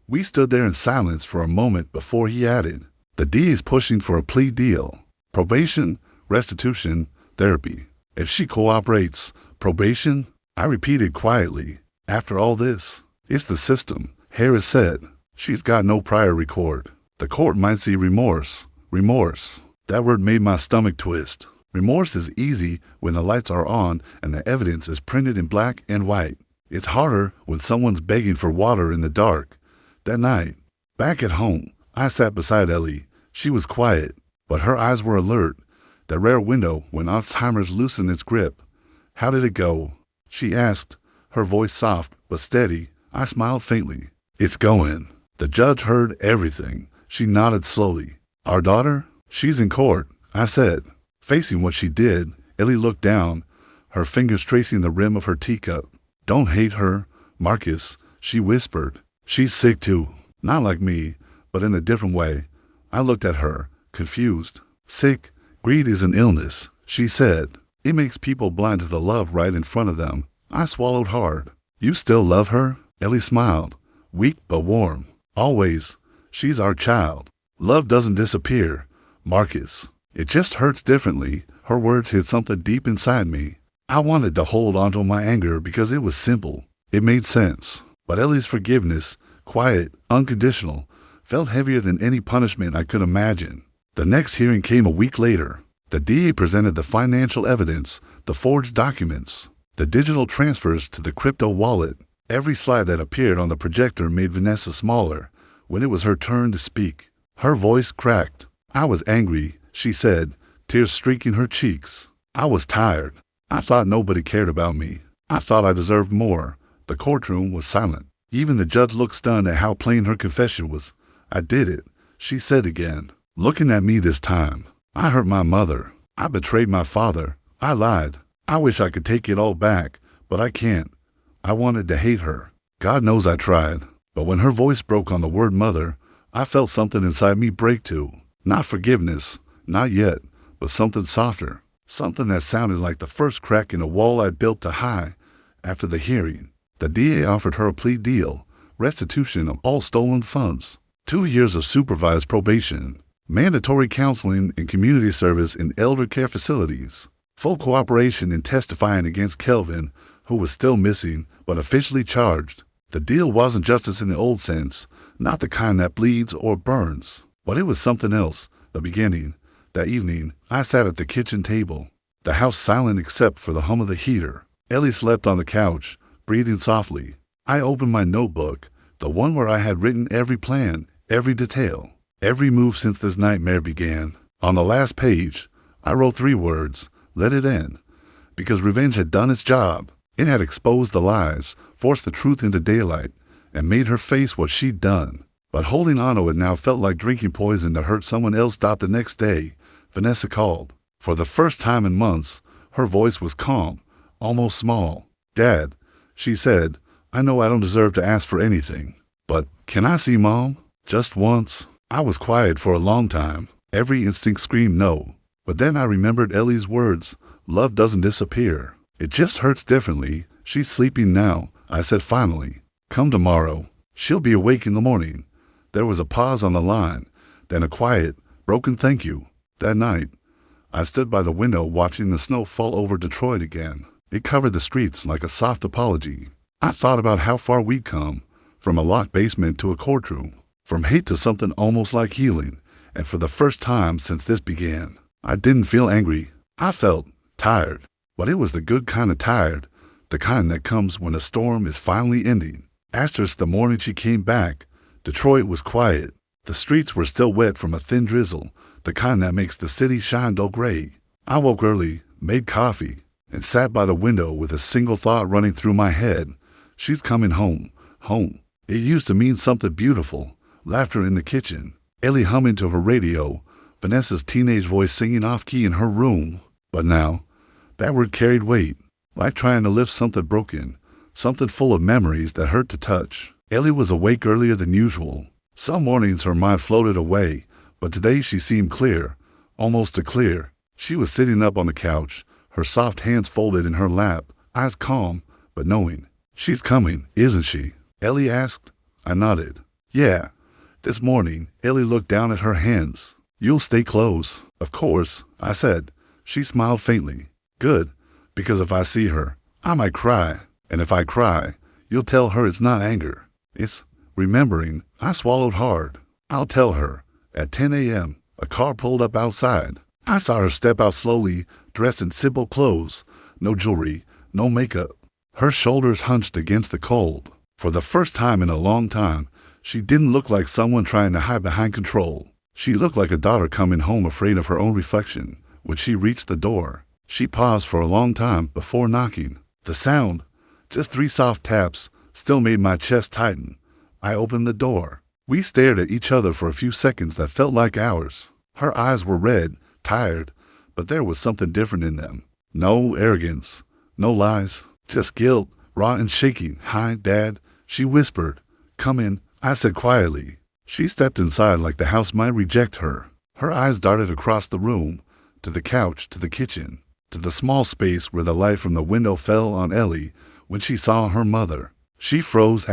We stood there in silence for a moment before he added, the D is pushing for a plea deal. Probation, restitution, therapy. If she cooperates, probation? I repeated quietly. After all this, it's the system, Harris said. She's got no prior record. The court might see remorse. Remorse. That word made my stomach twist. Remorse is easy when the lights are on and the evidence is printed in black and white. It's harder when someone's begging for water in the dark. That night, back at home, I sat beside Ellie. She was quiet, but her eyes were alert. The rare window when Alzheimer's loosened its grip. How did it go? She asked, her voice soft but steady. I smiled faintly. It's going. The judge heard everything. She nodded slowly. Our daughter? She's in court, I said. Facing what she did, Ellie looked down, her fingers tracing the rim of her teacup. Don't hate her, Marcus, she whispered. She's sick too. Not like me, but in a different way. I looked at her, confused. Sick. Greed is an illness, she said. It makes people blind to the love right in front of them. I swallowed hard. You still love her? Ellie smiled. Weak but warm. Always. She's our child. Love doesn't disappear, Marcus. It just hurts differently. Her words hit something deep inside me. I wanted to hold onto my anger because it was simple. It made sense. But Ellie's forgiveness, quiet, unconditional, felt heavier than any punishment I could imagine. The next hearing came a week later. The DA presented the financial evidence, the forged documents, the digital transfers to the crypto wallet. Every slide that appeared on the projector made Vanessa smaller. When it was her turn to speak, her voice cracked. I was angry, she said, tears streaking her cheeks. I was tired. I thought nobody cared about me. I thought I deserved more. The courtroom was silent. Even the judge looked stunned at how plain her confession was. I did it, she said again, looking at me this time. I hurt my mother. I betrayed my father. I lied. I wish I could take it all back, but I can't. I wanted to hate her. God knows I tried. But when her voice broke on the word mother, I felt something inside me break too. Not forgiveness, not yet, but something softer. Something that sounded like the first crack in a wall I'd built to high. After the hearing, the DA offered her a plea deal, restitution of all stolen funds, 2 years of supervised probation, mandatory counseling and community service in elder care facilities, full cooperation in testifying against Kelvin, who was still missing but officially charged. The deal wasn't justice in the old sense, not the kind that bleeds or burns, but it was something else. The beginning. That evening, I sat at the kitchen table, the house silent except for the hum of the heater. Ellie slept on the couch, breathing softly. I opened my notebook, the one where I had written every plan, every detail, every move since this nightmare began. On the last page, I wrote 3 words, let it end, because revenge had done its job. It had exposed the lies, forced the truth into daylight, and made her face what she'd done. But holding on to it now felt like drinking poison to hurt someone else. The next day, Vanessa called. For the first time in months, her voice was calm, almost small. Dad, she said, I know I don't deserve to ask for anything, but can I see Mom? Just once. I was quiet for a long time. Every instinct screamed no. But then I remembered Ellie's words, love doesn't disappear. It just hurts differently. She's sleeping now, I said finally. Come tomorrow. She'll be awake in the morning. There was a pause on the line, then a quiet, broken thank you. That night, I stood by the window watching the snow fall over Detroit again. It covered the streets like a soft apology. I thought about how far we'd come, from a locked basement to a courtroom, from hate to something almost like healing, and for the first time since this began, I didn't feel angry. I felt tired. But it was the good kind of tired, the kind that comes when a storm is finally ending. Asterisk the morning she came back, Detroit was quiet. The streets were still wet from a thin drizzle, the kind that makes the city shine dull gray. I woke early, made coffee, and sat by the window with a single thought running through my head. She's coming home, home. It used to mean something beautiful, laughter in the kitchen, Ellie humming to her radio, Vanessa's teenage voice singing off-key in her room. But now, that word carried weight, like trying to lift something broken, something full of memories that hurt to touch. Ellie was awake earlier than usual. Some mornings her mind floated away, but today she seemed clear, almost too clear. She was sitting up on the couch, her soft hands folded in her lap, eyes calm, but knowing. She's coming, isn't she? Ellie asked. I nodded. Yeah. This morning, Ellie looked down at her hands. You'll stay close. Of course, I said. She smiled faintly. Good, because if I see her, I might cry. And if I cry, you'll tell her it's not anger. It's remembering. I swallowed hard. I'll tell her. At 10 a.m., a car pulled up outside. I saw her step out slowly, dressed in simple clothes. No jewelry, no makeup. Her shoulders hunched against the cold. For the first time in a long time, she didn't look like someone trying to hide behind control. She looked like a daughter coming home afraid of her own reflection. When she reached the door, she paused for a long time before knocking. The sound, just 3 soft taps, still made my chest tighten. I opened the door. We stared at each other for a few seconds that felt like hours. Her eyes were red, tired, but there was something different in them. No arrogance, no lies, just guilt, raw and shaking. Hi, Dad, she whispered. Come in, I said quietly. She stepped inside like the house might reject her. Her eyes darted across the room, to the couch, to the kitchen, to the small space where the light from the window fell on Ellie when she saw her mother. She froze.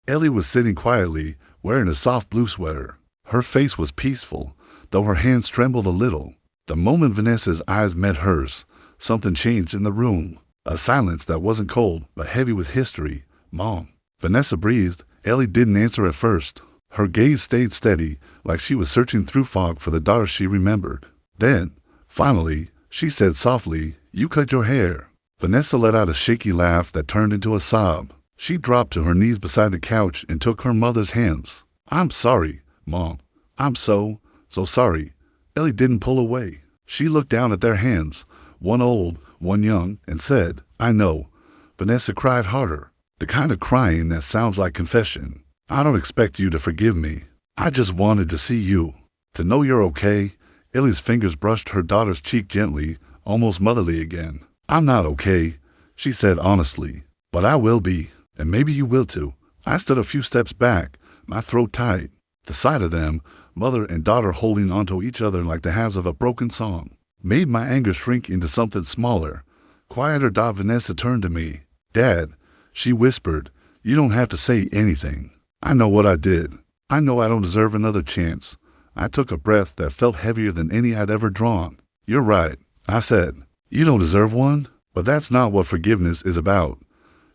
Ellie was sitting quietly, wearing a soft blue sweater. Her face was peaceful, though her hands trembled a little. The moment Vanessa's eyes met hers, something changed in the room. A silence that wasn't cold, but heavy with history. "Mom." Vanessa breathed. Ellie didn't answer at first. Her gaze stayed steady, like she was searching through fog for the daughter she remembered. Then, finally, she said softly, "You cut your hair." Vanessa let out a shaky laugh that turned into a sob. She dropped to her knees beside the couch and took her mother's hands. "I'm sorry, Mom. I'm so sorry." Ellie didn't pull away. She looked down at their hands, one old, one young, and said, "I know." Vanessa cried harder, the kind of crying that sounds like confession. "I don't expect you to forgive me. I just wanted to see you, to know you're okay." Ellie's fingers brushed her daughter's cheek gently, almost motherly again. "I'm not okay," she said honestly, "but I will be, and maybe you will too." I stood a few steps back, my throat tight. The sight of them, mother and daughter holding onto each other like the halves of a broken song, made my anger shrink into something smaller, quieter. Vanessa turned to me. "Dad," she whispered, "you don't have to say anything. I know what I did. I know I don't deserve another chance." I took a breath that felt heavier than any I'd ever drawn. "You're right," I said. "You don't deserve one, but that's not what forgiveness is about."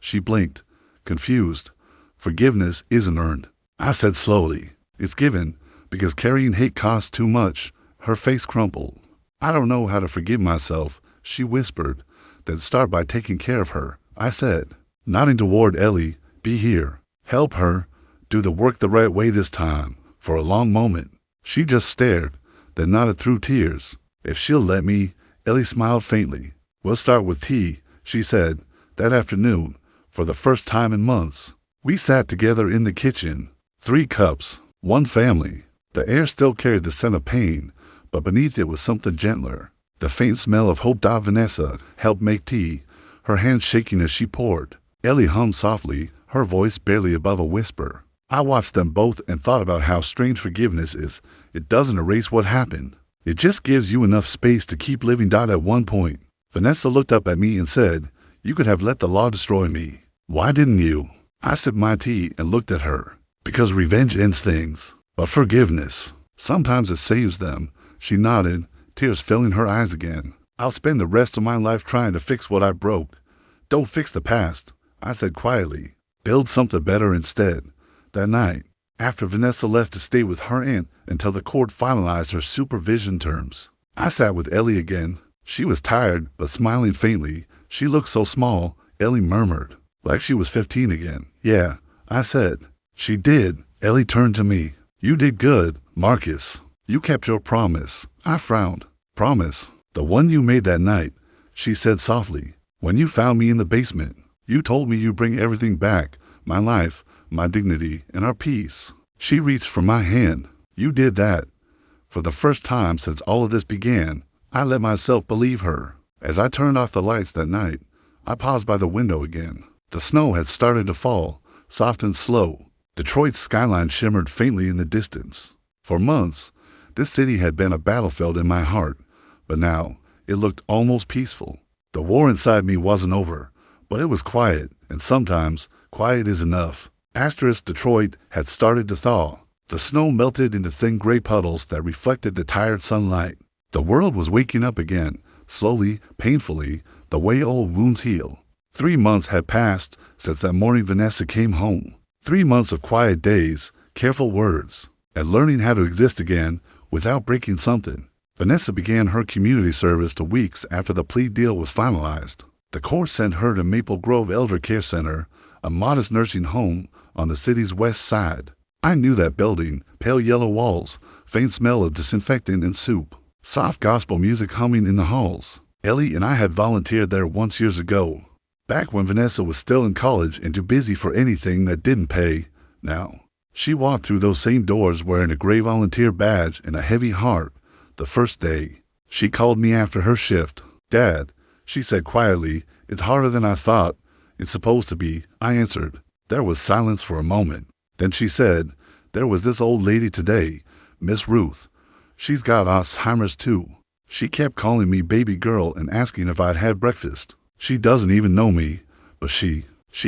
She blinked, confused. "Forgiveness isn't earned," I said slowly. "It's given, because carrying hate costs too much." Her face crumpled. "I don't know how to forgive myself," she whispered. "Then start by taking care of her," I said, nodding toward Ellie. "Be here. Help her. Do the work the right way this time." For a long moment, she just stared, then nodded through tears. "If she'll let me." Ellie smiled faintly. "We'll start with tea," she said. That afternoon, for the first time in months, we sat together in the kitchen. 3 cups, one family. The air still carried the scent of pain, but beneath it was something gentler. The faint smell of hope. Vanessa helped make tea, her hands shaking as she poured. Ellie hummed softly, her voice barely above a whisper. I watched them both and thought about how strange forgiveness is. It doesn't erase what happened. It just gives you enough space to keep living. At one point, Vanessa looked up at me and said, "You could have let the law destroy me. Why didn't you?" I sipped my tea and looked at her. "Because revenge ends things, but forgiveness, sometimes it saves them." She nodded, tears filling her eyes again. "I'll spend the rest of my life trying to fix what I broke." "Don't fix the past," I said quietly. "Build something better instead." That night, after Vanessa left to stay with her aunt until the court finalized her supervision terms, I sat with Ellie again. She was tired, but smiling faintly. She looked so small, Ellie murmured, like she was 15 again. "Yeah," I said. "She did." Ellie turned to me. "You did good, Marcus. You kept your promise." I frowned. "Promise?" "The one you made that night," she said softly. "When you found me in the basement, you told me you'd bring everything back, my life, my dignity, and our peace." She reached for my hand. "You did that." For the first time since all of this began, I let myself believe her. As I turned off the lights that night, I paused by the window again. The snow had started to fall, soft and slow. Detroit's skyline shimmered faintly in the distance. For months, this city had been a battlefield in my heart, but now it looked almost peaceful. The war inside me wasn't over, but it was quiet, and sometimes quiet is enough. Detroit had started to thaw. The snow melted into thin gray puddles that reflected the tired sunlight. The world was waking up again, slowly, painfully, the way old wounds heal. 3 months had passed since that morning Vanessa came home. 3 months of quiet days, careful words, and learning how to exist again without breaking something. Vanessa began her community service 2 weeks after the plea deal was finalized. The court sent her to Maple Grove Elder Care Center, a modest nursing home on the city's west side. I knew that building, pale yellow walls, faint smell of disinfectant and soup, soft gospel music humming in the halls. Ellie and I had volunteered there once years ago, back when Vanessa was still in college and too busy for anything that didn't pay. Now, she walked through those same doors wearing a gray volunteer badge and a heavy heart. The first day, she called me after her shift. "Dad," she said quietly, "it's harder than I thought." "It's supposed to be," I answered. There was silence for a moment. Then she said, There was this old lady today, Miss Ruth. She's got Alzheimer's too. She kept calling me baby girl and asking if I'd had breakfast. She doesn't even know me, but she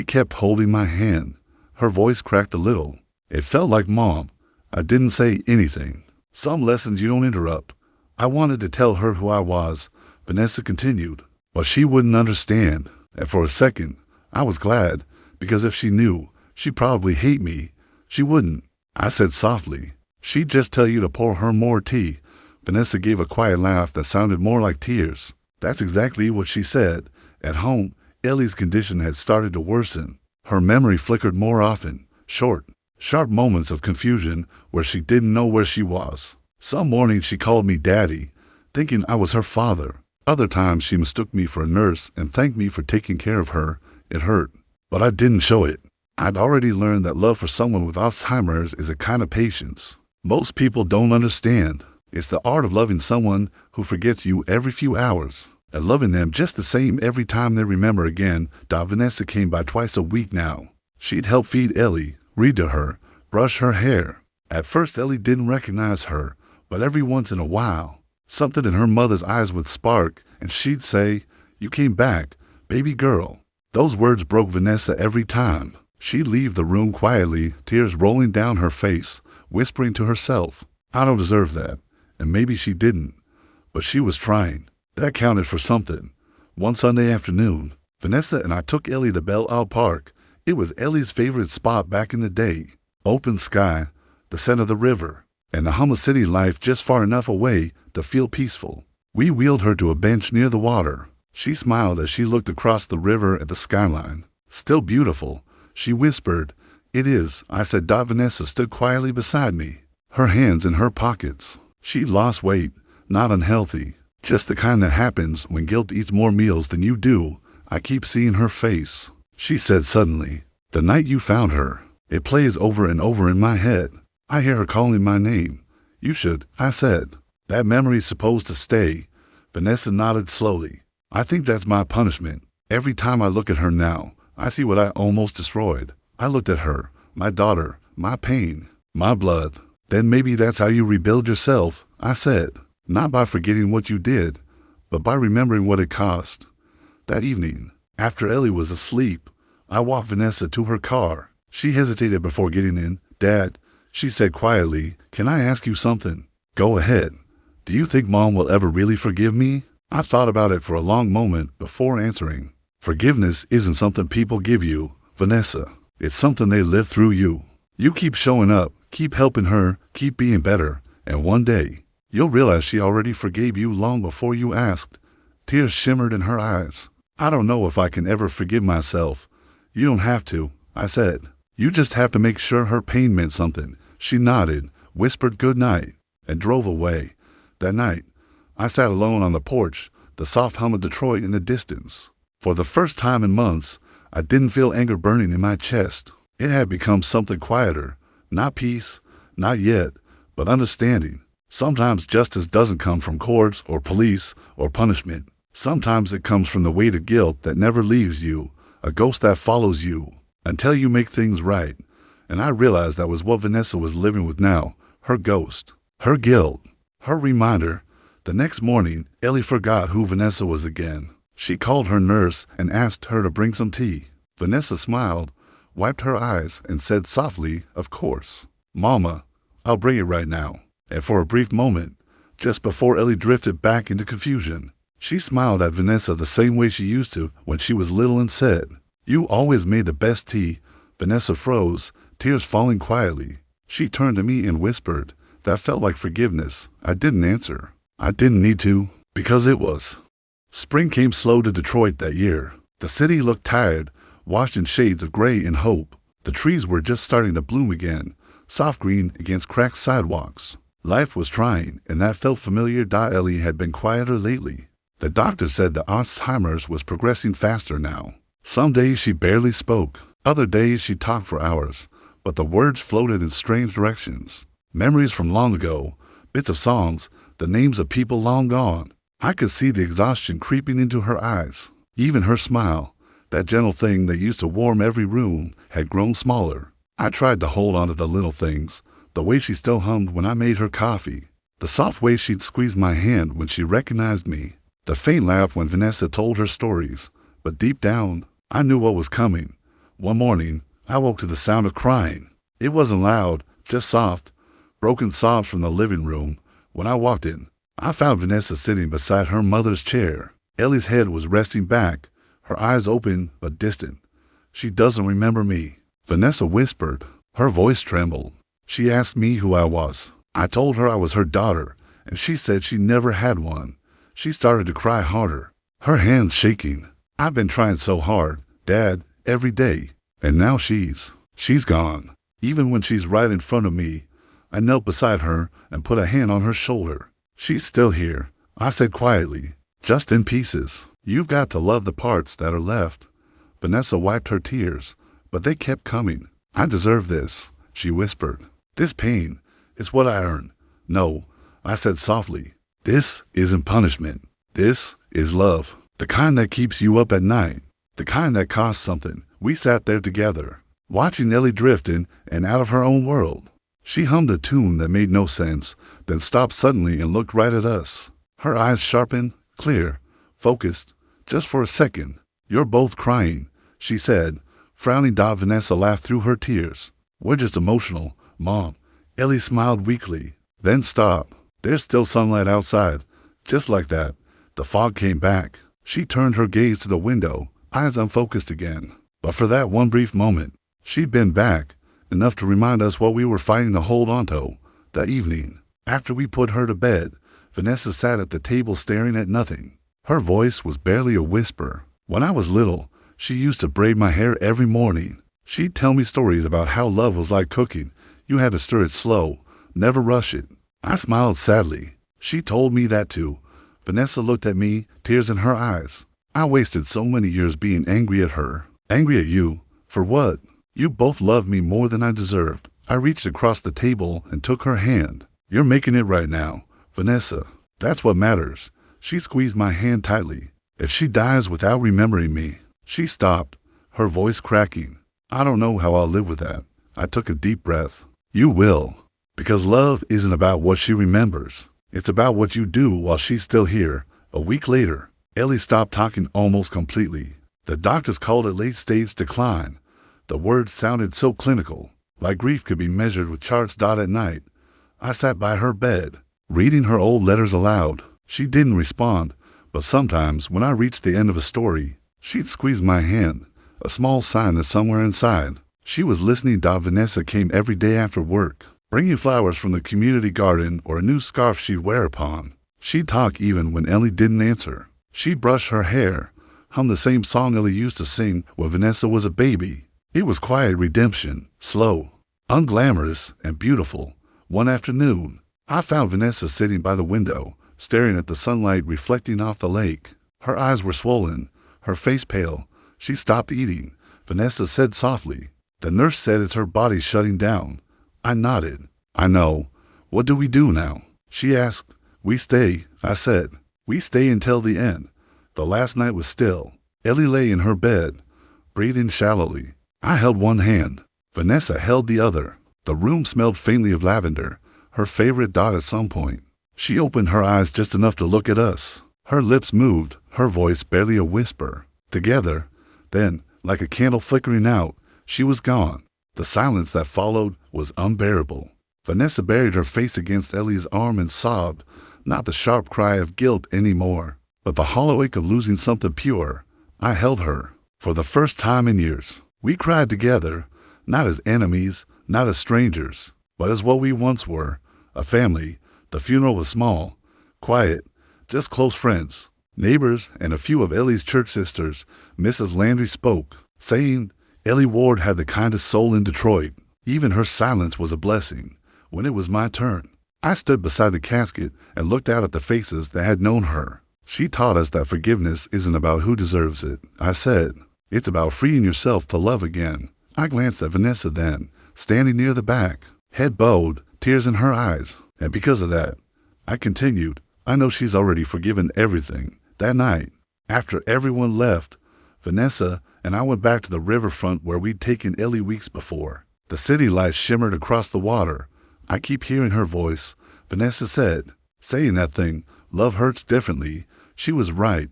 kept holding my hand. Her voice cracked a little. It felt like Mom. I didn't say anything. Some lessons you don't interrupt. I wanted to tell her who I was, Vanessa continued, but she wouldn't understand. And for a second, I was glad, because if she knew, she'd probably hate me. She wouldn't. I said softly. She'd just tell you to pour her more tea. Vanessa gave a quiet laugh that sounded more like tears. That's exactly what she said. At home, Ellie's condition had started to worsen. Her memory flickered more often, short, sharp moments of confusion where she didn't know where she was. Some mornings she called me Daddy, thinking I was her father. Other times she mistook me for a nurse and thanked me for taking care of her. It hurt, but I didn't show it. I'd already learned that love for someone with Alzheimer's is a kind of patience most people don't understand. It's the art of loving someone who forgets you every few hours, and loving them just the same every time they remember again. Vanessa came by twice a week now. She'd help feed Ellie, read to her, brush her hair. At first Ellie didn't recognize her, but every once in a while, something in her mother's eyes would spark, and she'd say, "You came back, baby girl." Those words broke Vanessa every time. She'd leave the room quietly, tears rolling down her face, whispering to herself, "I don't deserve that." And maybe she didn't, but she was trying. That counted for something. One Sunday afternoon, Vanessa and I took Ellie to Bedside Park. It was Ellie's favorite spot back in the day. Open sky, the scent of the river, and the hum of city life just far enough away to feel peaceful. We wheeled her to a bench near the water. She smiled as she looked across the river at the skyline. "Still beautiful," she whispered. "It is," I said. Vanessa stood quietly beside me, her hands in her pockets. She'd lost weight, not unhealthy, just the kind that happens when guilt eats more meals than you do. "I keep seeing her face," she said suddenly. "The night you found her. It plays over and over in my head. I hear her calling my name." "You should," I said. "That memory's supposed to stay." Vanessa nodded slowly. "I think that's my punishment. Every time I look at her now, I see what I almost destroyed. I looked at her, my daughter, my pain, my blood. Then maybe that's how you rebuild yourself," I said. "Not by forgetting what you did, but by remembering what it cost." That evening, after Ellie was asleep, I walked Vanessa to her car. She hesitated before getting in. "Dad," she said quietly, "can I ask you something?" "Go ahead." "Do you think Mom will ever really forgive me?" I thought about it for a long moment before answering. "Forgiveness isn't something people give you, Vanessa. It's something they live through you. You keep showing up, keep helping her, keep being better, and one day, you'll realize she already forgave you long before you asked." Tears shimmered in her eyes. "I don't know if I can ever forgive myself." "You don't have to," I said. "You just have to make sure her pain meant something." She nodded, whispered good night, and drove away. That night, I sat alone on the porch, the soft hum of Detroit in the distance. For the first time in months, I didn't feel anger burning in my chest. It had become something quieter. Not peace, not yet, but understanding. Sometimes justice doesn't come from courts or police or punishment. Sometimes it comes from the weight of guilt that never leaves you, a ghost that follows you until you make things right. And I realized that was what Vanessa was living with now, her ghost, her guilt, her reminder. The next morning, Ellie forgot who Vanessa was again. She called her nurse and asked her to bring some tea. Vanessa smiled, wiped her eyes, and said softly, "Of course. Mama, I'll bring it right now." And for a brief moment, just before Ellie drifted back into confusion, she smiled at Vanessa the same way she used to when she was little and said, "You always made the best tea." Vanessa froze, tears falling quietly. She turned to me and whispered. That felt like forgiveness. I didn't answer. I didn't need to, because it was. Spring came slow to Detroit that year. The city looked tired, washed in shades of gray and hope. The trees were just starting to bloom again, soft green against cracked sidewalks. Life was trying, and that felt familiar. Ellie had been quieter lately. The doctor said the Alzheimer's was progressing faster now. Some days she barely spoke. Other days she talked for hours, but the words floated in strange directions. Memories from long ago, bits of songs, the names of people long gone. I could see the exhaustion creeping into her eyes. Even her smile, that gentle thing that used to warm every room, had grown smaller. I tried to hold on to the little things, The way she still hummed when I made her coffee. The soft way she'd squeeze my hand when she recognized me. The faint laugh when Vanessa told her stories. But deep down, I knew what was coming. One morning, I woke to the sound of crying. It wasn't loud, just soft, broken sobs from the living room. When I walked in, I found Vanessa sitting beside her mother's chair. Ellie's head was resting back, her eyes open but distant. She doesn't remember me, Vanessa whispered. Her voice trembled. She asked me who I was. I told her I was her daughter, and she said she never had one. She started to cry harder, her hands shaking. I've been trying so hard, Dad, every day, and now she's gone. Even when she's right in front of me, I knelt beside her and put a hand on her shoulder. She's still here, I said quietly, just in pieces. You've got to love the parts that are left. Vanessa wiped her tears, but they kept coming. I deserve this, she whispered. This pain is what I earn. No, I said softly. This isn't punishment. This is love. The kind that keeps you up at night. The kind that costs something. We sat there together, watching Ellie drift in and out of her own world. She hummed a tune that made no sense, then stopped suddenly and looked right at us. Her eyes sharpened, clear, focused, just for a second. You're both crying, she said. Frowning, Vanessa laughed through her tears. We're just emotional, Mom. Ellie smiled weakly, then stopped. There's still sunlight outside. Just like that, the fog came back. She turned her gaze to the window, eyes unfocused again. But for that one brief moment, she'd been back, enough to remind us what we were fighting to hold onto. That evening, after we put her to bed, Vanessa sat at the table staring at nothing. Her voice was barely a whisper. When I was little, she used to braid my hair every morning. She'd tell me stories about how love was like cooking. You had to stir it slow, never rush it. I smiled sadly. She told me that too. Vanessa looked at me, tears in her eyes. I wasted so many years being angry at her. Angry at you? For what? You both loved me more than I deserved. I reached across the table and took her hand. You're making it right now, Vanessa. That's what matters. She squeezed my hand tightly. If she dies without remembering me. She stopped, her voice cracking. I don't know how I'll live with that. I took a deep breath. You will. Because love isn't about what she remembers. It's about what you do while she's still here. A week later, Ellie stopped talking almost completely. The doctors called it late-stage decline. The words sounded so clinical, like grief could be measured with charts. At night, I sat by her bed, reading her old letters aloud. She didn't respond, but sometimes when I reached the end of a story, she'd squeeze my hand, a small sign that somewhere inside, she was listening. Vanessa came every day after work, bringing flowers from the community garden or a new scarf she'd wear upon. She'd talk even when Ellie didn't answer. She'd brush her hair, hum the same song Ellie used to sing when Vanessa was a baby. It was quiet redemption, slow, unglamorous, and beautiful. One afternoon, I found Vanessa sitting by the window, staring at the sunlight reflecting off the lake. Her eyes were swollen, her face pale. She stopped eating. Vanessa said softly, "The nurse said it's her body shutting down." I nodded. "I know. What do we do now?" She asked. "We stay," I said. "We stay until the end." The last night was still. Ellie lay in her bed, breathing shallowly. I held one hand. Vanessa held the other. The room smelled faintly of lavender, her favorite. At some point, she opened her eyes just enough to look at us. Her lips moved, her voice barely a whisper. Together, then, like a candle flickering out, she was gone. The silence that followed was unbearable. Vanessa buried her face against Ellie's arm and sobbed, not the sharp cry of guilt anymore, but the hollow ache of losing something pure. I held her. For the first time in years, we cried together, not as enemies, not as strangers, but as what we once were, a family. The funeral was small, quiet, just close friends, neighbors, and a few of Ellie's church sisters. Mrs. Landry spoke, saying Ellie Ward had the kindest soul in Detroit. Even her silence was a blessing. When it was my turn, I stood beside the casket and looked out at the faces that had known her. She taught us that forgiveness isn't about who deserves it, I said. It's about freeing yourself to love again. I glanced at Vanessa then, standing near the back, head bowed, tears in her eyes. And because of that, I continued, I know she's already forgiven everything. That night, after everyone left, Vanessa and I went back to the riverfront where we'd taken Ellie weeks before. The city lights shimmered across the water, I keep hearing her voice. Vanessa said, saying that thing, love hurts differently. She was right.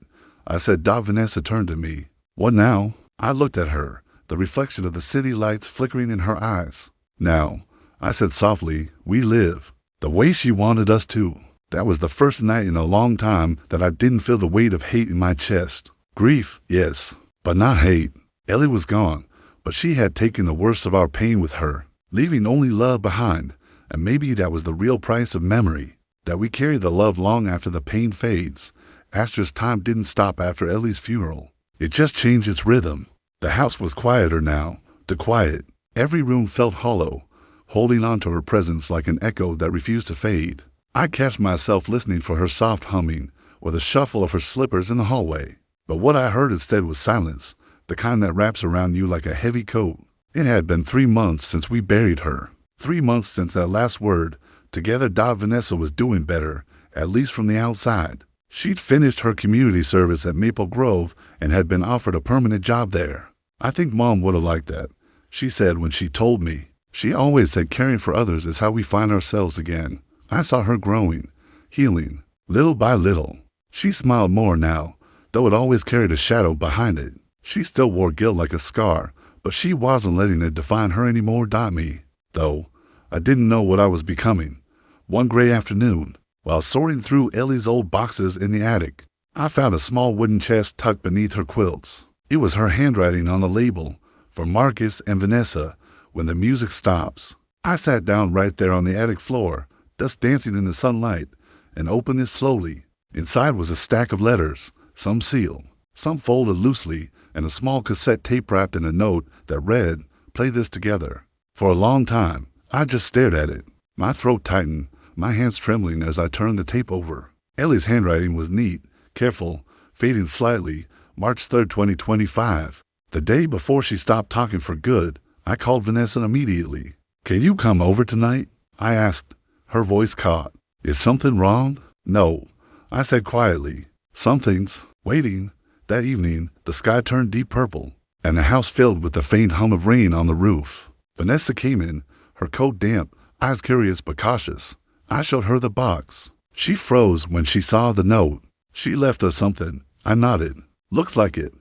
I said. Vanessa turned to me. What now? I looked at her, the reflection of the city lights flickering in her eyes. Now, I said softly, we live. The way she wanted us to. That was the first night in a long time that I didn't feel the weight of hate in my chest. Grief, yes, but not hate. Ellie was gone, but she had taken the worst of our pain with her, leaving only love behind. And maybe that was the real price of memory, that we carry the love long after the pain fades. Astra's time didn't stop after Ellie's funeral. It just changed its rhythm. The house was quieter now, too quiet. Every room felt hollow, holding on to her presence like an echo that refused to fade. I catch myself listening for her soft humming or the shuffle of her slippers in the hallway. But what I heard instead was silence, the kind that wraps around you like a heavy coat. It had been 3 months since we buried her. 3 months since that last word. Together, Vanessa was doing better, at least from the outside. She'd finished her community service at Maple Grove and had been offered a permanent job there. I think Mom would have liked that, she said when she told me. She always said caring for others is how we find ourselves again. I saw her growing, healing, little by little. She smiled more now, though it always carried a shadow behind it. She still wore guilt like a scar, but she wasn't letting it define her anymore. Me, though, I didn't know what I was becoming. One gray afternoon, while sorting through Ellie's old boxes in the attic, I found a small wooden chest tucked beneath her quilts. It was her handwriting on the label, for Marcus and Vanessa, when the music stops. I sat down right there on the attic floor, dust dancing in the sunlight, and opened it slowly. Inside was a stack of letters, some sealed, some folded loosely, and a small cassette tape wrapped in a note that read, "Play this together." For a long time, I just stared at it. My throat tightened, my hands trembling as I turned the tape over. Ellie's handwriting was neat, careful, fading slightly. March 3rd, 2025. The day before she stopped talking for good, I called Vanessa immediately. "Can you come over tonight?" I asked. Her voice caught. "Is something wrong?" "No," I said quietly. "Something's waiting." That evening, the sky turned deep purple, and the house filled with the faint hum of rain on the roof. Vanessa came in, her coat damp, eyes curious but cautious. I showed her the box. She froze when she saw the note. "She left us something." I nodded. "Looks like it."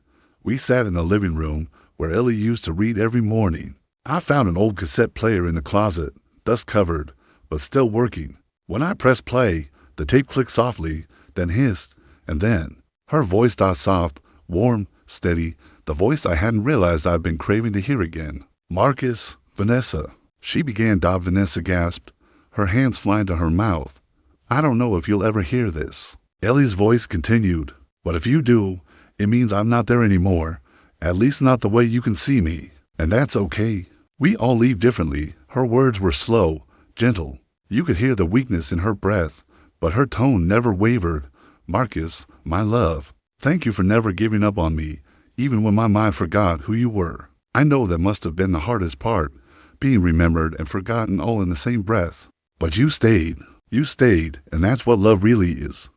We sat in the living room, where Ellie used to read every morning. I found an old cassette player in the closet, dust-covered, but still working. When I pressed play, the tape clicked softly, then hissed, and then her voice died soft, warm, steady, the voice I hadn't realized I'd been craving to hear again. "Marcus, Vanessa." She began. Vanessa gasped, her hands flying to her mouth. "I don't know if you'll ever hear this." Ellie's voice continued. "But if you do, it means I'm not there anymore, at least not the way you can see me. And that's okay. We all leave differently." Her words were slow, gentle. You could hear the weakness in her breath, but her tone never wavered. "Marcus, my love, thank you for never giving up on me, even when my mind forgot who you were. I know that must have been the hardest part, being remembered and forgotten all in the same breath. But you stayed. You stayed, and that's what love really is."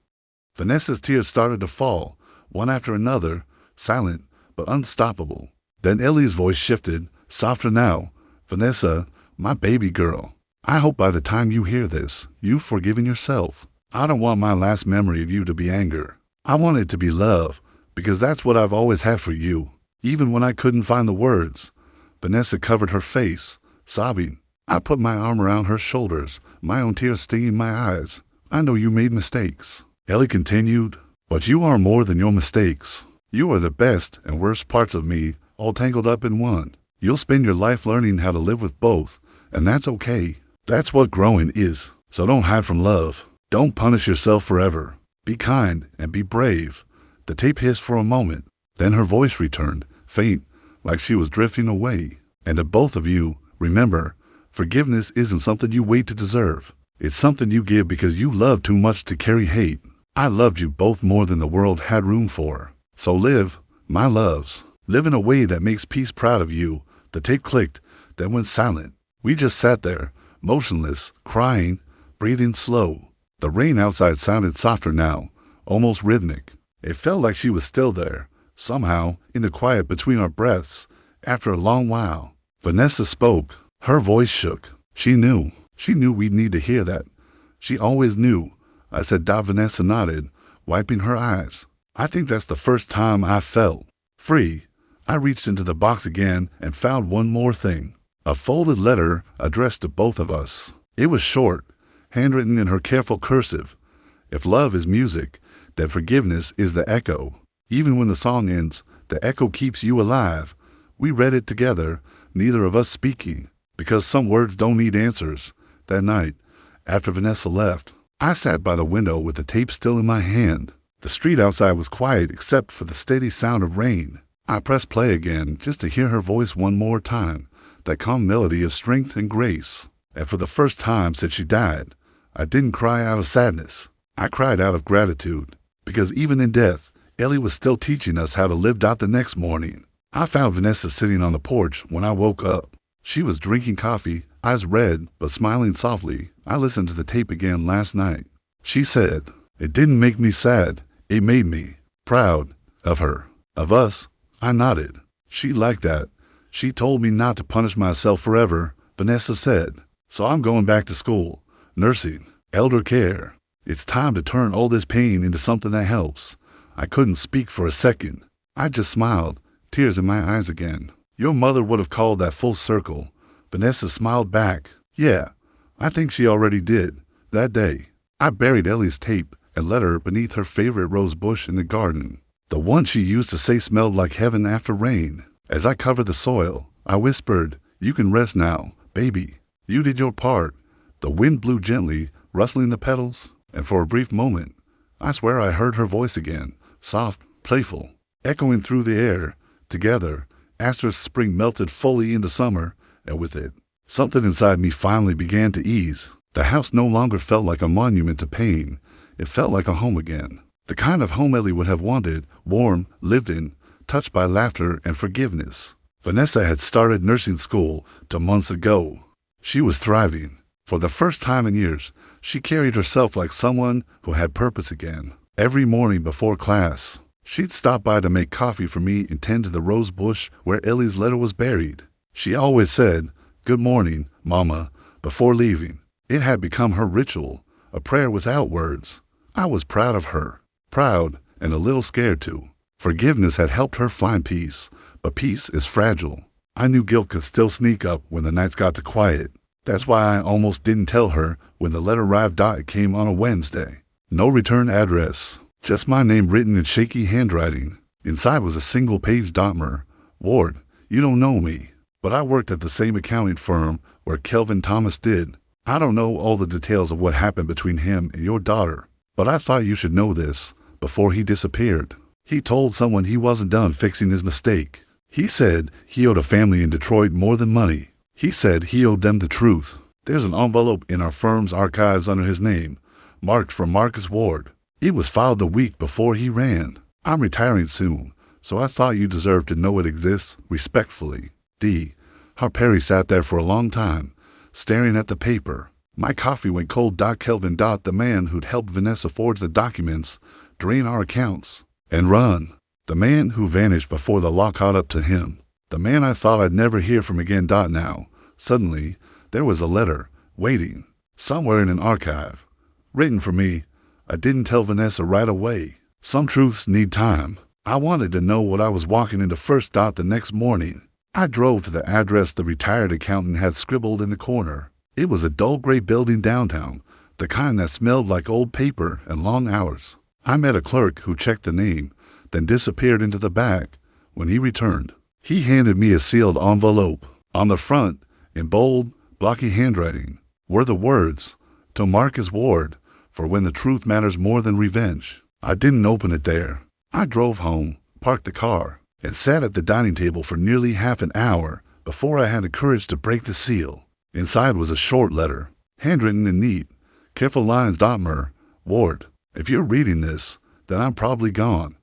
Vanessa's tears started to fall, one after another, silent but unstoppable. Then Ellie's voice shifted, softer now. "Vanessa, my baby girl, I hope by the time you hear this, you've forgiven yourself. I don't want my last memory of you to be anger. I want it to be love, because that's what I've always had for you, even when I couldn't find the words." Vanessa covered her face, sobbing. I put my arm around her shoulders, my own tears stinging my eyes. "I know you made mistakes," Ellie continued, "but you are more than your mistakes. You are the best and worst parts of me, all tangled up in one. You'll spend your life learning how to live with both, and that's okay. That's what growing is. So don't hide from love. Don't punish yourself forever. Be kind and be brave." The tape hissed for a moment. Then her voice returned, faint, like she was drifting away. "And to both of you, remember, forgiveness isn't something you wait to deserve. It's something you give because you love too much to carry hate. I loved you both more than the world had room for. So live, my loves. Live in a way that makes peace proud of you." The tape clicked, then went silent. We just sat there, motionless, crying, breathing slow. The rain outside sounded softer now, almost rhythmic. It felt like she was still there, somehow, in the quiet between our breaths. After a long while, Vanessa spoke. Her voice shook. She knew. She knew we'd need to hear that. She always knew. I said. Vanessa nodded, wiping her eyes. I think that's the first time I felt free. I reached into the box again and found one more thing. A folded letter addressed to both of us. It was short, handwritten in her careful cursive. If love is music, then forgiveness is the echo. Even when the song ends, the echo keeps you alive. We read it together, neither of us speaking, because some words don't need answers. That night, after Vanessa left, I sat by the window with the tape still in my hand. The street outside was quiet except for the steady sound of rain. I pressed play again just to hear her voice one more time, that calm melody of strength and grace. And for the first time since she died, I didn't cry out of sadness. I cried out of gratitude, because even in death, Ellie was still teaching us how to live out the next morning. I found Vanessa sitting on the porch when I woke up. She was drinking coffee, eyes red, but smiling softly. I listened to the tape again last night. She said, "It didn't make me sad. It made me proud of her, of us." I nodded. She liked that. She told me not to punish myself forever, Vanessa said. So I'm going back to school, nursing, elder care. It's time to turn all this pain into something that helps. I couldn't speak for a second. I just smiled, tears in my eyes again. Your mother would have called that full circle. Vanessa smiled back. Yeah, I think she already did. That day, I buried Ellie's tape and let her beneath her favorite rose bush in the garden. The one she used to say smelled like heaven after rain. As I covered the soil, I whispered, "You can rest now, baby. You did your part." The wind blew gently, rustling the petals, and for a brief moment, I swear I heard her voice again, soft, playful, echoing through the air. Together, after spring melted fully into summer, and with it, something inside me finally began to ease. The house no longer felt like a monument to pain. It felt like a home again. The kind of home Ellie would have wanted, warm, lived in, touched by laughter and forgiveness. Vanessa had started nursing school 2 months ago. She was thriving. For the first time in years, she carried herself like someone who had purpose again. Every morning before class, she'd stop by to make coffee for me and tend to the rose bush where Ellie's letter was buried. She always said, "Good morning, Mama," before leaving. It had become her ritual, a prayer without words. I was proud of her. Proud and a little scared too. Forgiveness had helped her find peace, but peace is fragile. I knew guilt could still sneak up when the nights got too quiet. That's why I almost didn't tell her when the letter arrived. It came on a Wednesday. No return address, just my name written in shaky handwriting. Inside was a single-page document. "Ward, you don't know me, but I worked at the same accounting firm where Kelvin Thomas did. I don't know all the details of what happened between him and your daughter, but I thought you should know this before he disappeared. He told someone he wasn't done fixing his mistake. He said he owed a family in Detroit more than money. He said he owed them the truth. There's an envelope in our firm's archives under his name, marked from Marcus Ward. It was filed the week before he ran. I'm retiring soon, so I thought you deserved to know it exists. Respectfully, D." Harperry sat there for a long time, staring at the paper. My coffee went cold. Kelvin. The man who'd helped Vanessa forge the documents, drain our accounts, and run. The man who vanished before the law caught up to him. The man I thought I'd never hear from again. Now, suddenly, there was a letter, waiting, somewhere in an archive, written for me. I didn't tell Vanessa right away. Some truths need time. I wanted to know what I was walking into first. The next morning, I drove to the address the retired accountant had scribbled in the corner. It was a dull gray building downtown, the kind that smelled like old paper and long hours. I met a clerk who checked the name, then disappeared into the back. When he returned, he handed me a sealed envelope. On the front, in bold, blocky handwriting, were the words, "To Marcus Ward, for when the truth matters more than revenge." I didn't open it there. I drove home, parked the car, and sat at the dining table for nearly half an hour before I had the courage to break the seal. Inside was a short letter, handwritten in neat, careful lines. "Ward, if you're reading this, then I'm probably gone,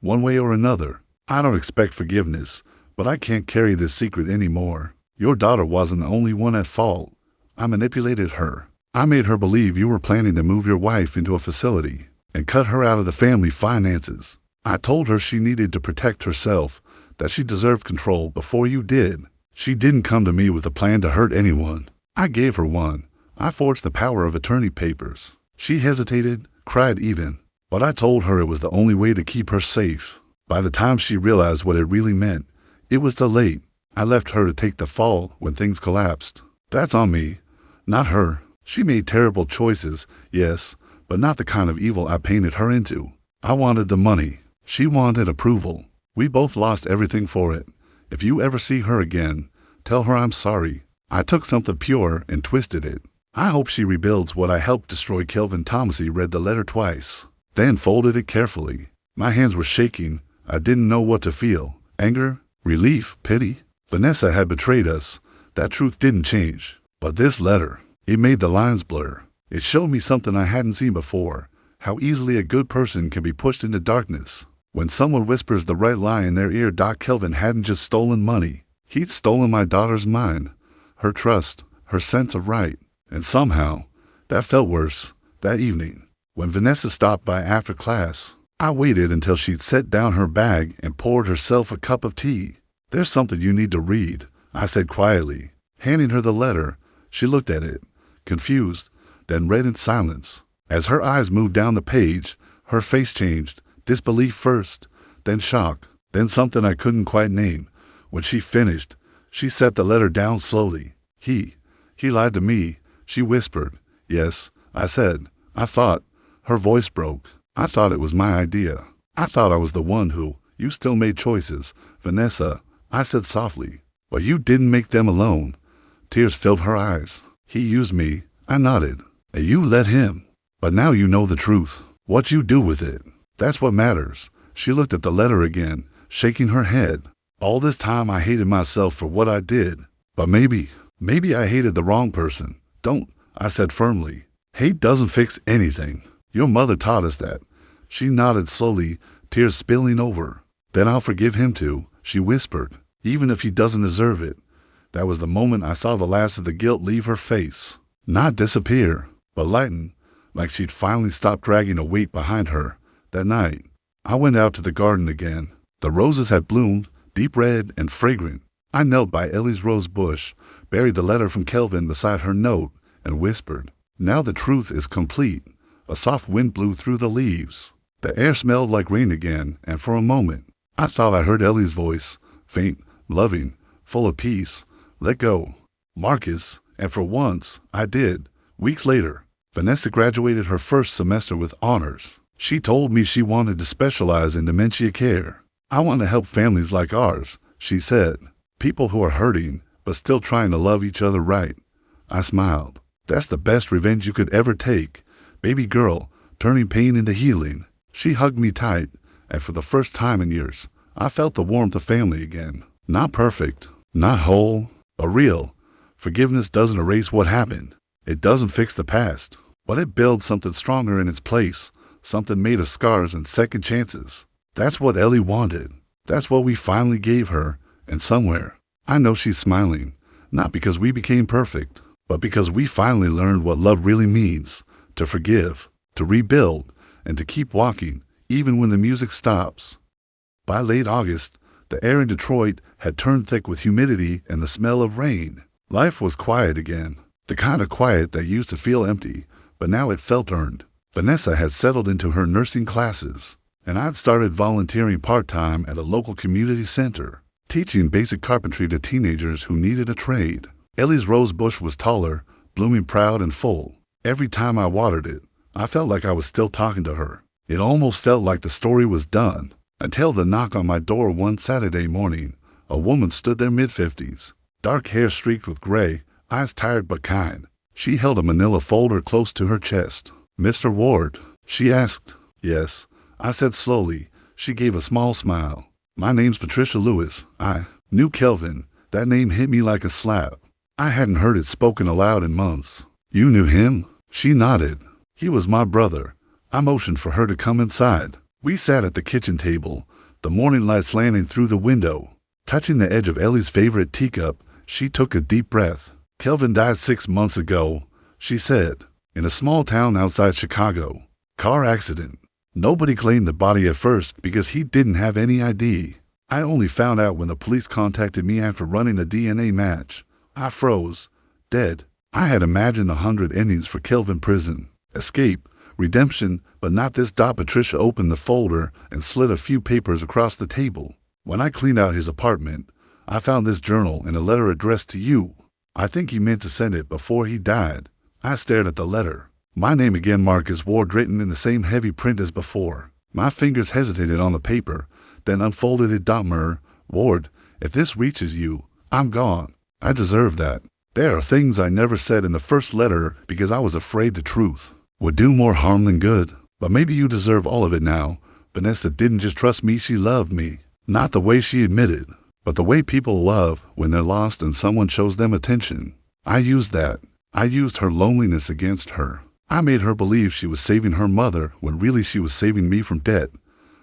one way or another. I don't expect forgiveness, but I can't carry this secret anymore. Your daughter wasn't the only one at fault. I manipulated her. I made her believe you were planning to move your wife into a facility and cut her out of the family finances. I told her she needed to protect herself, that she deserved control before you did. She didn't come to me with a plan to hurt anyone. I gave her one, I forged the power of attorney papers. She hesitated, cried even, but I told her it was the only way to keep her safe. By the time she realized what it really meant, it was too late. I left her to take the fall when things collapsed. That's on me, not her. She made terrible choices, yes, but not the kind of evil I painted her into. I wanted the money. She wanted approval. We both lost everything for it. If you ever see her again, tell her I'm sorry. I took something pure and twisted it. I hope she rebuilds what I helped destroy. Kelvin Thomasy read the letter twice, then folded it carefully. My hands were shaking. I didn't know what to feel. Anger, relief, pity. Vanessa had betrayed us. That truth didn't change. But this letter, it made the lines blur. It showed me something I hadn't seen before, how easily a good person can be pushed into darkness. When someone whispers the right lie in their ear, Kelvin hadn't just stolen money. He'd stolen my daughter's mind, her trust, her sense of right. And somehow, that felt worse. That evening, when Vanessa stopped by after class, I waited until she'd set down her bag and poured herself a cup of tea. There's something you need to read, I said quietly. Handing her the letter, she looked at it, confused, then read in silence. As her eyes moved down the page, her face changed, disbelief first, then shock, then something I couldn't quite name. When she finished, she set the letter down slowly. He lied to me, she whispered. Yes, I said. I thought. Her voice broke. I thought it was my idea. I thought I was the one who. You still made choices, Vanessa, I said softly. But you didn't make them alone. Tears filled her eyes. He used me, I nodded. And you let him. But now you know the truth. What you do with it, that's what matters. She looked at the letter again, shaking her head. All this time I hated myself for what I did. But maybe I hated the wrong person. Don't, I said firmly. Hate doesn't fix anything. Your mother taught us that. She nodded slowly, tears spilling over. Then I'll forgive him too, she whispered, even if he doesn't deserve it. That was the moment I saw the last of the guilt leave her face. Not disappear, but lighten, like she'd finally stopped dragging a weight behind her. That night, I went out to the garden again. The roses had bloomed, deep red and fragrant. I knelt by Ellie's rose bush, buried the letter from Kelvin beside her note, and whispered, now the truth is complete. A soft wind blew through the leaves. The air smelled like rain again, and for a moment, I thought I heard Ellie's voice, faint, loving, full of peace. Let go, Marcus, and for once, I did. Weeks later, Vanessa graduated her first semester with honors. She told me she wanted to specialize in dementia care. I want to help families like ours, she said. People who are hurting, but still trying to love each other right. I smiled. That's the best revenge you could ever take. Baby girl, turning pain into healing. She hugged me tight, and for the first time in years, I felt the warmth of family again. Not perfect, not whole, but real. Forgiveness doesn't erase what happened. It doesn't fix the past, but it builds something stronger in its place, something made of scars and second chances. That's what Ellie wanted. That's what we finally gave her, and somewhere, I know she's smiling, not because we became perfect, but because we finally learned what love really means, to forgive, to rebuild, and to keep walking, even when the music stops. By late August, the air in Detroit had turned thick with humidity and the smell of rain. Life was quiet again, the kind of quiet that used to feel empty, but now it felt earned. Vanessa had settled into her nursing classes, and I'd started volunteering part-time at a local community center, teaching basic carpentry to teenagers who needed a trade. Ellie's rose bush was taller, blooming proud and full. Every time I watered it, I felt like I was still talking to her. It almost felt like the story was done, until the knock on my door one Saturday morning. A woman stood there mid-50s, dark hair streaked with gray, eyes tired but kind. She held a manila folder close to her chest. Mr. Ward, she asked. Yes, I said slowly. She gave a small smile. My name's Patricia Lewis. I knew Kelvin. That name hit me like a slap. I hadn't heard it spoken aloud in months. You knew him? She nodded. He was my brother. I motioned for her to come inside. We sat at the kitchen table, the morning light slanting through the window. Touching the edge of Ellie's favorite teacup, she took a deep breath. Kelvin died 6 months ago, she said, in a small town outside Chicago. Car accident. Nobody claimed the body at first because he didn't have any ID. I only found out when the police contacted me after running a DNA match. I froze. Dead. I had imagined 100 endings for Kelvin prison. Escape, redemption, but not this. Patricia opened the folder and slid a few papers across the table. When I cleaned out his apartment, I found this journal and a letter addressed to you. I think he meant to send it before he died. I stared at the letter. My name again, Marcus Ward, written in the same heavy print as before. My fingers hesitated on the paper, then unfolded it. Mur, Ward, if this reaches you, I'm gone. I deserve that. There are things I never said in the first letter because I was afraid the truth would do more harm than good. But maybe you deserve all of it now. Vanessa didn't just trust me, she loved me. Not the way she admitted, but the way people love when they're lost and someone shows them attention. I used that. I used her loneliness against her. I made her believe she was saving her mother when really she was saving me from debt,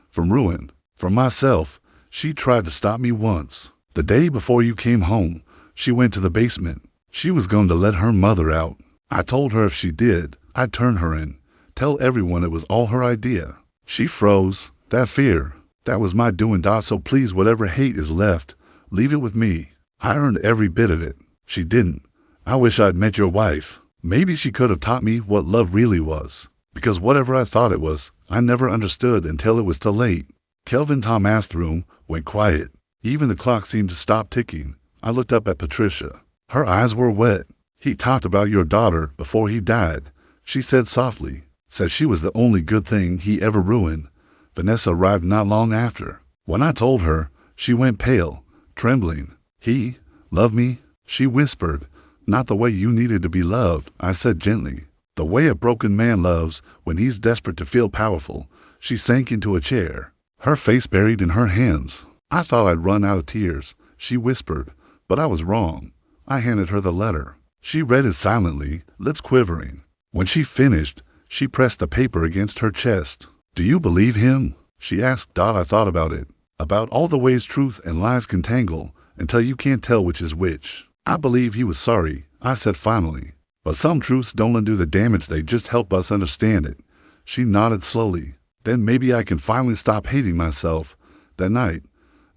from ruin, from myself. She tried to stop me once. The day before you came home, she went to the basement. She was going to let her mother out. I told her if she did, I'd turn her in, tell everyone it was all her idea. She froze. That fear, that was my doing. So please, whatever hate is left, leave it with me. I earned every bit of it. She didn't. I wish I'd met your wife. Maybe she could have taught me what love really was. Because whatever I thought it was, I never understood until it was too late. Kelvin Thomas' room went quiet. Even the clock seemed to stop ticking. I looked up at Patricia. Her eyes were wet. He talked about your daughter before he died. She said softly, said she was the only good thing he ever ruined. Vanessa arrived not long after. When I told her, she went pale, trembling. He loved me, she whispered. Not the way you needed to be loved, I said gently. The way a broken man loves when he's desperate to feel powerful. She sank into a chair, her face buried in her hands. I thought I'd run out of tears, she whispered, but I was wrong. I handed her the letter. She read it silently, lips quivering. When she finished, she pressed the paper against her chest. Do you believe him? She asked. I thought about it, about all the ways truth and lies can tangle until you can't tell which is which. I believe he was sorry, I said finally. But some truths don't undo the damage, they just help us understand it. She nodded slowly. Then maybe I can finally stop hating myself. That night,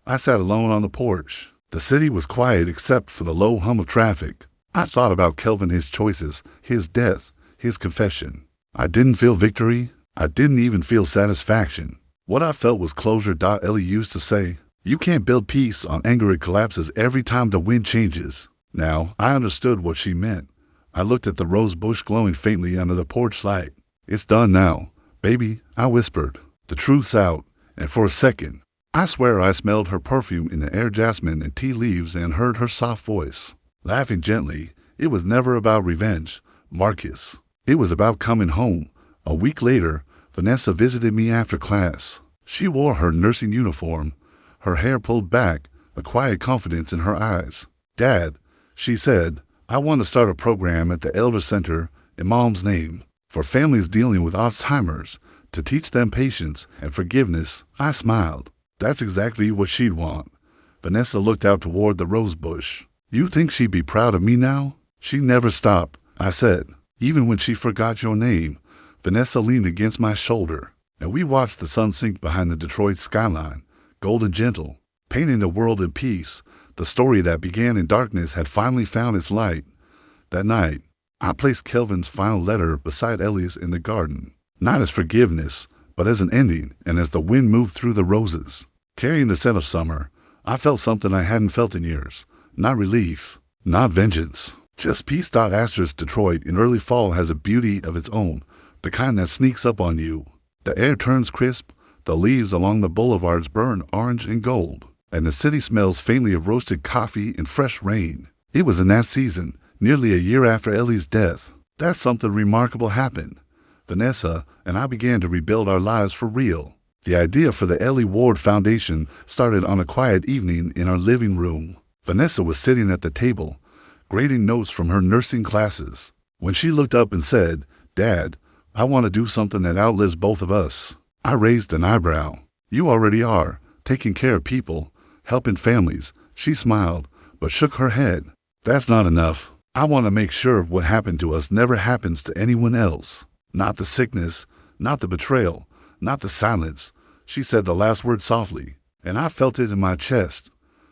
I sat alone on the porch. The city was quiet except for the low hum of traffic. I thought about Kelvin, his choices, his death, his confession. I didn't feel victory. I didn't even feel satisfaction. What I felt was closure. Ellie used to say, you can't build peace on anger, it collapses every time the wind changes. Now, I understood what she meant. I looked at the rose bush glowing faintly under the porch light. It's done now, baby, I whispered. The truth's out, and for a second, I swear I smelled her perfume in the air, jasmine and tea leaves, and heard her soft voice, laughing gently. It was never about revenge, Marcus. It was about coming home. A week later, Vanessa visited me after class. She wore her nursing uniform, her hair pulled back, a quiet confidence in her eyes. Dad, she said, I want to start a program at the Elder Center in Mom's name for families dealing with Alzheimer's to teach them patience and forgiveness. I smiled. That's exactly what she'd want. Vanessa looked out toward the rose bush. You think she'd be proud of me now? She never stopped, I said. Even when she forgot your name. Vanessa leaned against my shoulder, and we watched the sun sink behind the Detroit skyline, golden gentle, painting the world in peace. The story that began in darkness had finally found its light. That night, I placed Kelvin's final letter beside Ellie's in the garden, not as forgiveness, but as an ending, and as the wind moved through the roses, carrying the scent of summer, I felt something I hadn't felt in years. Not relief, not vengeance, just peace. Detroit in early fall has a beauty of its own, the kind that sneaks up on you. The air turns crisp, the leaves along the boulevards burn orange and gold, and the city smells faintly of roasted coffee and fresh rain. It was in that season, nearly a year after Ellie's death, that something remarkable happened. Vanessa and I began to rebuild our lives for real. The idea for the Ellie Ward Foundation started on a quiet evening in our living room. Vanessa was sitting at the table, grading notes from her nursing classes, when she looked up and said, Dad, I want to do something that outlives both of us. I raised an eyebrow. You already are, taking care of people, helping families. She smiled, but shook her head. That's not enough. I want to make sure what happened to us never happens to anyone else. Not the sickness, not the betrayal, not the silence. She said the last word softly, and I felt it in my chest.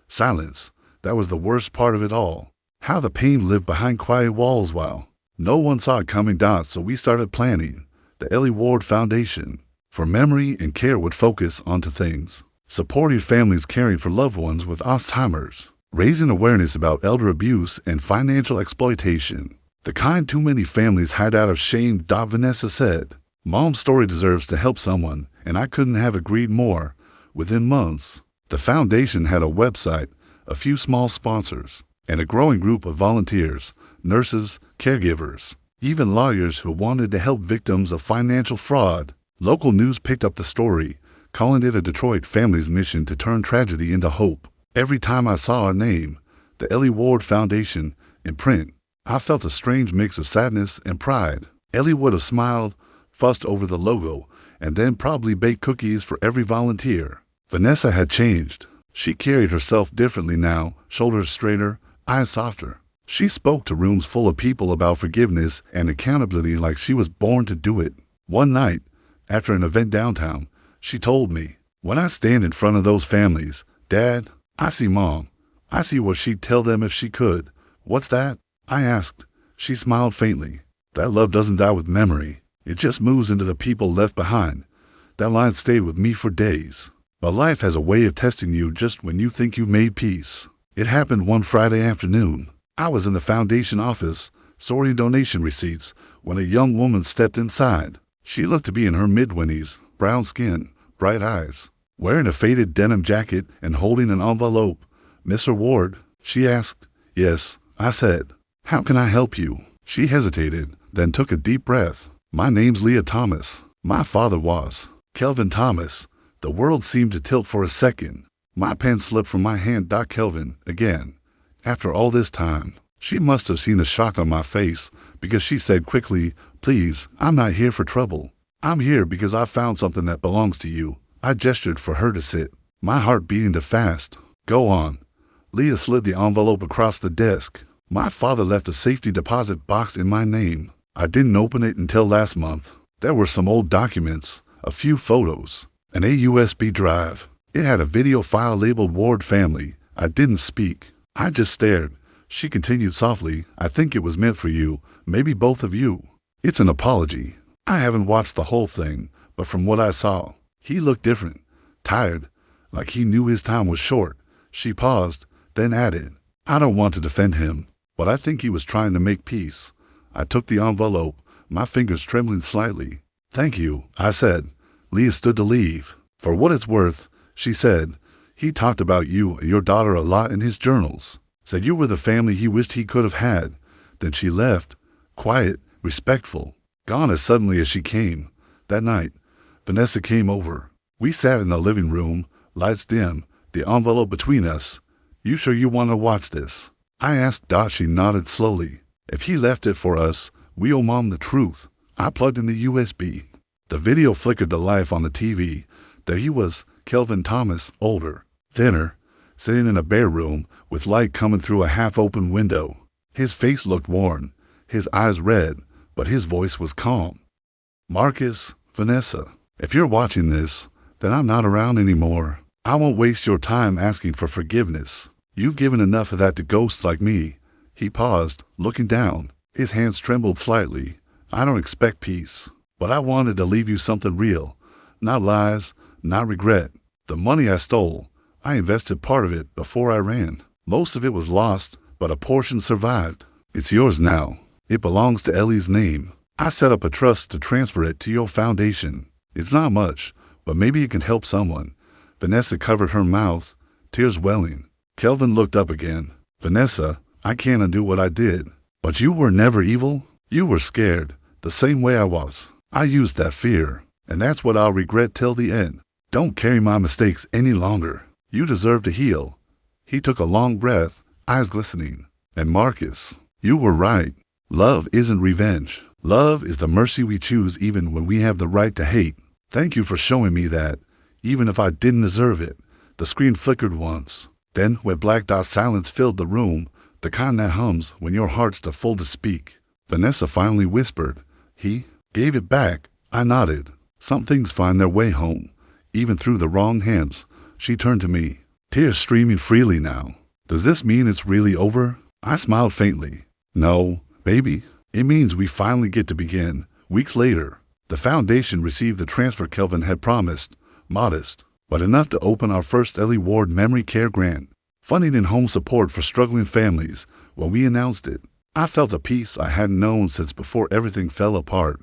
Silence. That was the worst part of it all. how the pain lived behind quiet walls while no one saw it coming. So we started planning. The Ellie Ward Foundation for Memory and Care would focus onto things supporting families caring for loved ones with Alzheimer's, raising awareness about elder abuse and financial exploitation, the kind too many families hide out of shame. Vanessa said, Mom's story deserves to help someone, and I couldn't have agreed more. Within months, the foundation had a website, a few small sponsors, and a growing group of volunteers, nurses, caregivers, even lawyers who wanted to help victims of financial fraud. Local news picked up the story, calling it a Detroit family's mission to turn tragedy into hope. Every time I saw our name, the Ellie Ward Foundation, in print, I felt a strange mix of sadness and pride. Ellie would have smiled, fussed over the logo, and then probably baked cookies for every volunteer. Vanessa had changed. She carried herself differently now, shoulders straighter, eyes softer. She spoke to rooms full of people about forgiveness and accountability like she was born to do it. One night, after an event downtown, she told me, when I stand in front of those families, Dad, I see Mom. I see what she'd tell them if she could. What's that? I asked. She smiled faintly. That love doesn't die with memory. It just moves into the people left behind. That line stayed with me for days. But life has a way of testing you just when you think you've made peace. It happened one Friday afternoon. I was in the foundation office, sorting donation receipts, when a young woman stepped inside. She looked to be in her mid-twenties, brown skin, bright eyes, wearing a faded denim jacket and holding an envelope. Mr. Ward, she asked. Yes, I said. How can I help you? She hesitated, then took a deep breath. My name's Leah Thomas. My father was Kelvin Thomas. The world seemed to tilt for a second. My pen slipped from my hand. Kelvin, again. After all this time, she must have seen the shock on my face because she said quickly, Please, I'm not here for trouble. I'm here because I found something that belongs to you. I gestured for her to sit, my heart beating too fast. Go on. Leah slid the envelope across the desk. My father left a safety deposit box in my name. I didn't open it until last month. There were some old documents, a few photos, and a USB drive. It had a video file labeled Ward Family. I didn't speak. I just stared. She continued softly, I think it was meant for you, maybe both of you. It's an apology. I haven't watched the whole thing, but from what I saw, he looked different, tired, like he knew his time was short. She paused, then added, I don't want to defend him, but I think he was trying to make peace. I took the envelope, my fingers trembling slightly. Thank you, I said. Leah stood to leave. For what it's worth, she said, he talked about you and your daughter a lot in his journals. Said you were the family he wished he could have had. Then she left, quiet, respectful, gone as suddenly as she came. That night, Vanessa came over. We sat in the living room, lights dim, the envelope between us. You sure you want to watch this? I asked. She nodded slowly. If he left it for us, we owe Mom the truth. I plugged in the USB. The video flickered to life on the TV. There he was, Kelvin Thomas, older, thinner, sitting in a bare room with light coming through a half-open window. His face looked worn, his eyes red, but his voice was calm. Marcus, Vanessa, if you're watching this, then I'm not around anymore. I won't waste your time asking for forgiveness. You've given enough of that to ghosts like me. He paused, looking down. His hands trembled slightly. I don't expect peace, but I wanted to leave you something real. Not lies, not regret. The money I stole, I invested part of it before I ran. Most of it was lost, but a portion survived. It's yours now. It belongs to Ellie's name. I set up a trust to transfer it to your foundation. It's not much, but maybe it can help someone. Vanessa covered her mouth, tears welling. Kelvin looked up again. Vanessa, I can't undo what I did. But you were never evil. You were scared, the same way I was. I used that fear, and that's what I'll regret till the end. Don't carry my mistakes any longer. You deserve to heal. He took a long breath, eyes glistening. And Marcus, you were right. Love isn't revenge. Love is the mercy we choose even when we have the right to hate. Thank you for showing me that, even if I didn't deserve it. The screen flickered once. Then, when black dot silence filled the room, the kind that hums when your heart's too full to speak, Vanessa finally whispered, He gave it back. I nodded. Some things find their way home, even through the wrong hands. She turned to me, tears streaming freely now. Does this mean it's really over? I smiled faintly. No, baby. It means we finally get to begin. Weeks later, the foundation received the transfer Kelvin had promised. Modest, but enough to open our first Ellie Ward Memory Care Grant, funding and home support for struggling families. When we announced it, I felt a peace I hadn't known since before everything fell apart.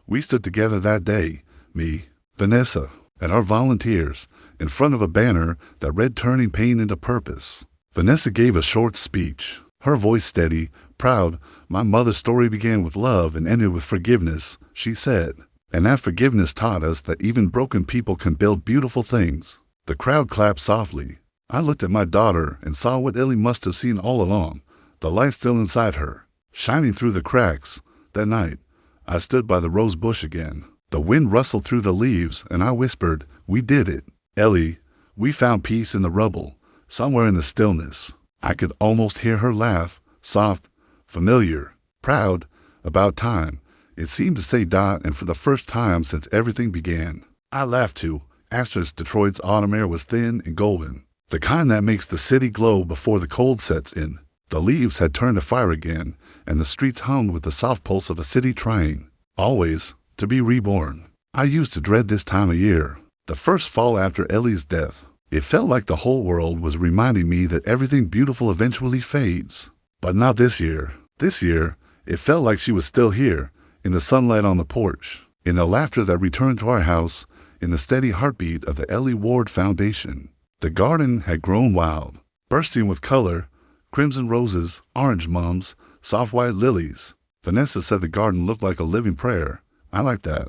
We stood together that day, me, Vanessa, and our volunteers, in front of a banner that read "Turning Pain into Purpose." Vanessa gave a short speech, her voice steady, proud. My mother's story began with love and ended with forgiveness, she said. And that forgiveness taught us that even broken people can build beautiful things. The crowd clapped softly. I looked at my daughter and saw what Ellie must have seen all along, the light still inside her, shining through the cracks. That night, I stood by the rose bush again. The wind rustled through the leaves, and I whispered, "We did it. Ellie, we found peace in the rubble, somewhere in the stillness." I could almost hear her laugh, soft, familiar, proud, about time. It seemed to say Dot, and for the first time since everything began. I laughed too. Detroit's autumn air was thin and golden, the kind that makes the city glow before the cold sets in. The leaves had turned to fire again, and the streets hummed with the soft pulse of a city trying, always, to be reborn. I used to dread this time of year, the first fall after Ellie's death. It felt like the whole world was reminding me that everything beautiful eventually fades. But not this year. This year, it felt like she was still here, in the sunlight on the porch, in the laughter that returned to our house, in the steady heartbeat of the Ellie Ward Foundation. The garden had grown wild, bursting with color, crimson roses, orange mums, soft white lilies. Vanessa said the garden looked like a living prayer. I liked that.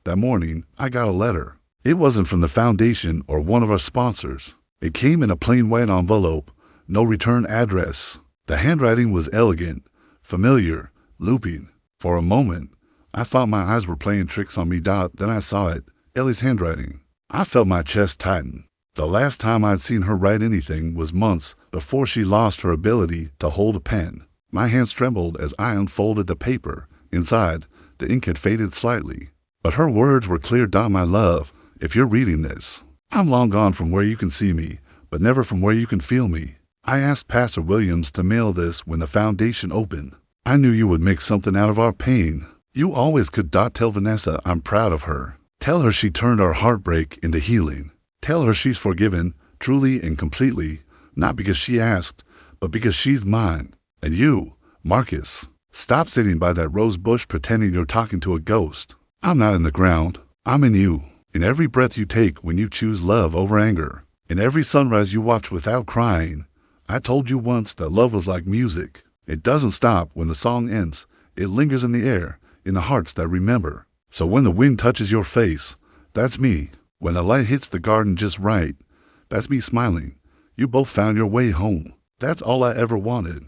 That morning, I got a letter. It wasn't from the foundation or one of our sponsors. It came in a plain white envelope, no return address. The handwriting was elegant, familiar, looping. For a moment, I thought my eyes were playing tricks on me. Then I saw it, Ellie's handwriting. I felt my chest tighten. The last time I'd seen her write anything was months before she lost her ability to hold a pen. My hands trembled as I unfolded the paper. Inside, the ink had faded slightly. But her words were clear. My love, if you're reading this, I'm long gone from where you can see me, but never from where you can feel me. I asked Pastor Williams to mail this when the foundation opened. I knew you would make something out of our pain. You always could. Tell Vanessa I'm proud of her. Tell her she turned our heartbreak into healing. Tell her she's forgiven, truly and completely, not because she asked, but because she's mine. And you, Marcus, stop sitting by that rose bush pretending you're talking to a ghost. I'm not in the ground. I'm in you. In every breath you take when you choose love over anger. In every sunrise you watch without crying. I told you once that love was like music. It doesn't stop when the song ends. It lingers in the air, in the hearts that remember. So when the wind touches your face, that's me. When the light hits the garden just right, that's me smiling. You both found your way home. That's all I ever wanted.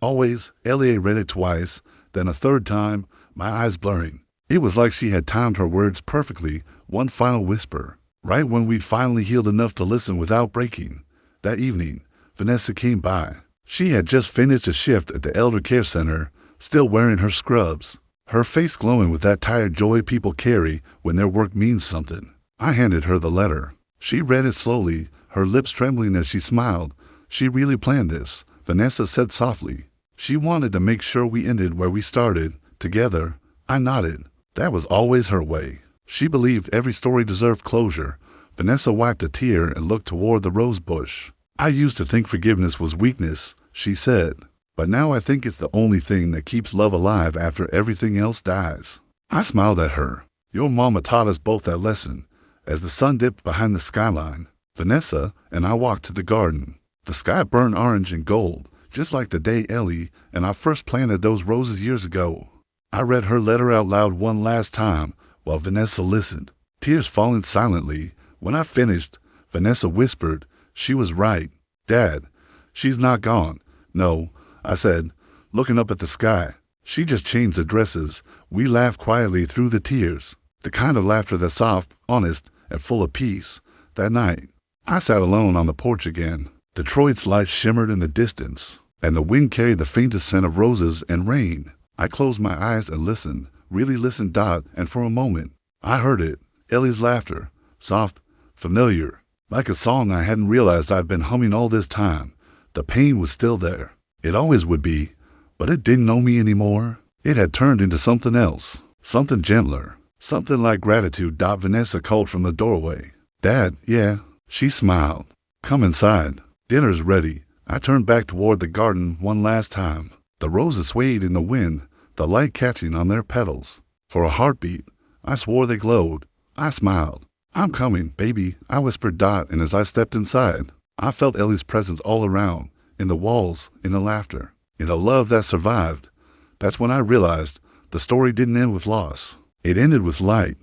Always. Ellie read it twice, then a third time, my eyes blurring. It was like she had timed her words perfectly, one final whisper. Right when we'd finally healed enough to listen without breaking. That evening, Vanessa came by. She had just finished a shift at the Elder Care Center, still wearing her scrubs, her face glowing with that tired joy people carry when their work means something. I handed her the letter. She read it slowly, her lips trembling as she smiled. She really planned this, Vanessa said softly. She wanted to make sure we ended where we started, together. I nodded. That was always her way. She believed every story deserved closure. Vanessa wiped a tear and looked toward the rose bush. I used to think forgiveness was weakness, she said, but now I think it's the only thing that keeps love alive after everything else dies. I smiled at her. Your mama taught us both that lesson. As the sun dipped behind the skyline, Vanessa and I walked to the garden. The sky burned orange and gold, just like the day Ellie and I first planted those roses years ago. I read her letter out loud one last time while Vanessa listened, tears falling silently. When I finished, Vanessa whispered, "She was right, Dad. She's not gone." "No," I said, looking up at the sky. "She just changed addresses." We laughed quietly through the tears, the kind of laughter that's soft, honest, and full of peace. That night, I sat alone on the porch again. Detroit's lights shimmered in the distance, and the wind carried the faintest scent of roses and rain. I closed my eyes and listened, really listened. And for a moment, I heard it, Ellie's laughter, soft, familiar, like a song I hadn't realized I'd been humming all this time. The pain was still there, It always would be, but it didn't know me anymore. It had turned into something else, something gentler, something like gratitude. Vanessa called from the doorway. Dad, yeah. She smiled. Come inside. Dinner's ready. I turned back toward the garden one last time. The roses swayed in the wind, the light catching on their petals. For a heartbeat, I swore they glowed. I smiled. I'm coming, baby, I whispered Dot, and as I stepped inside, I felt Ellie's presence all around, in the walls, in the laughter, in the love that survived. That's when I realized the story didn't end with loss. It ended with light.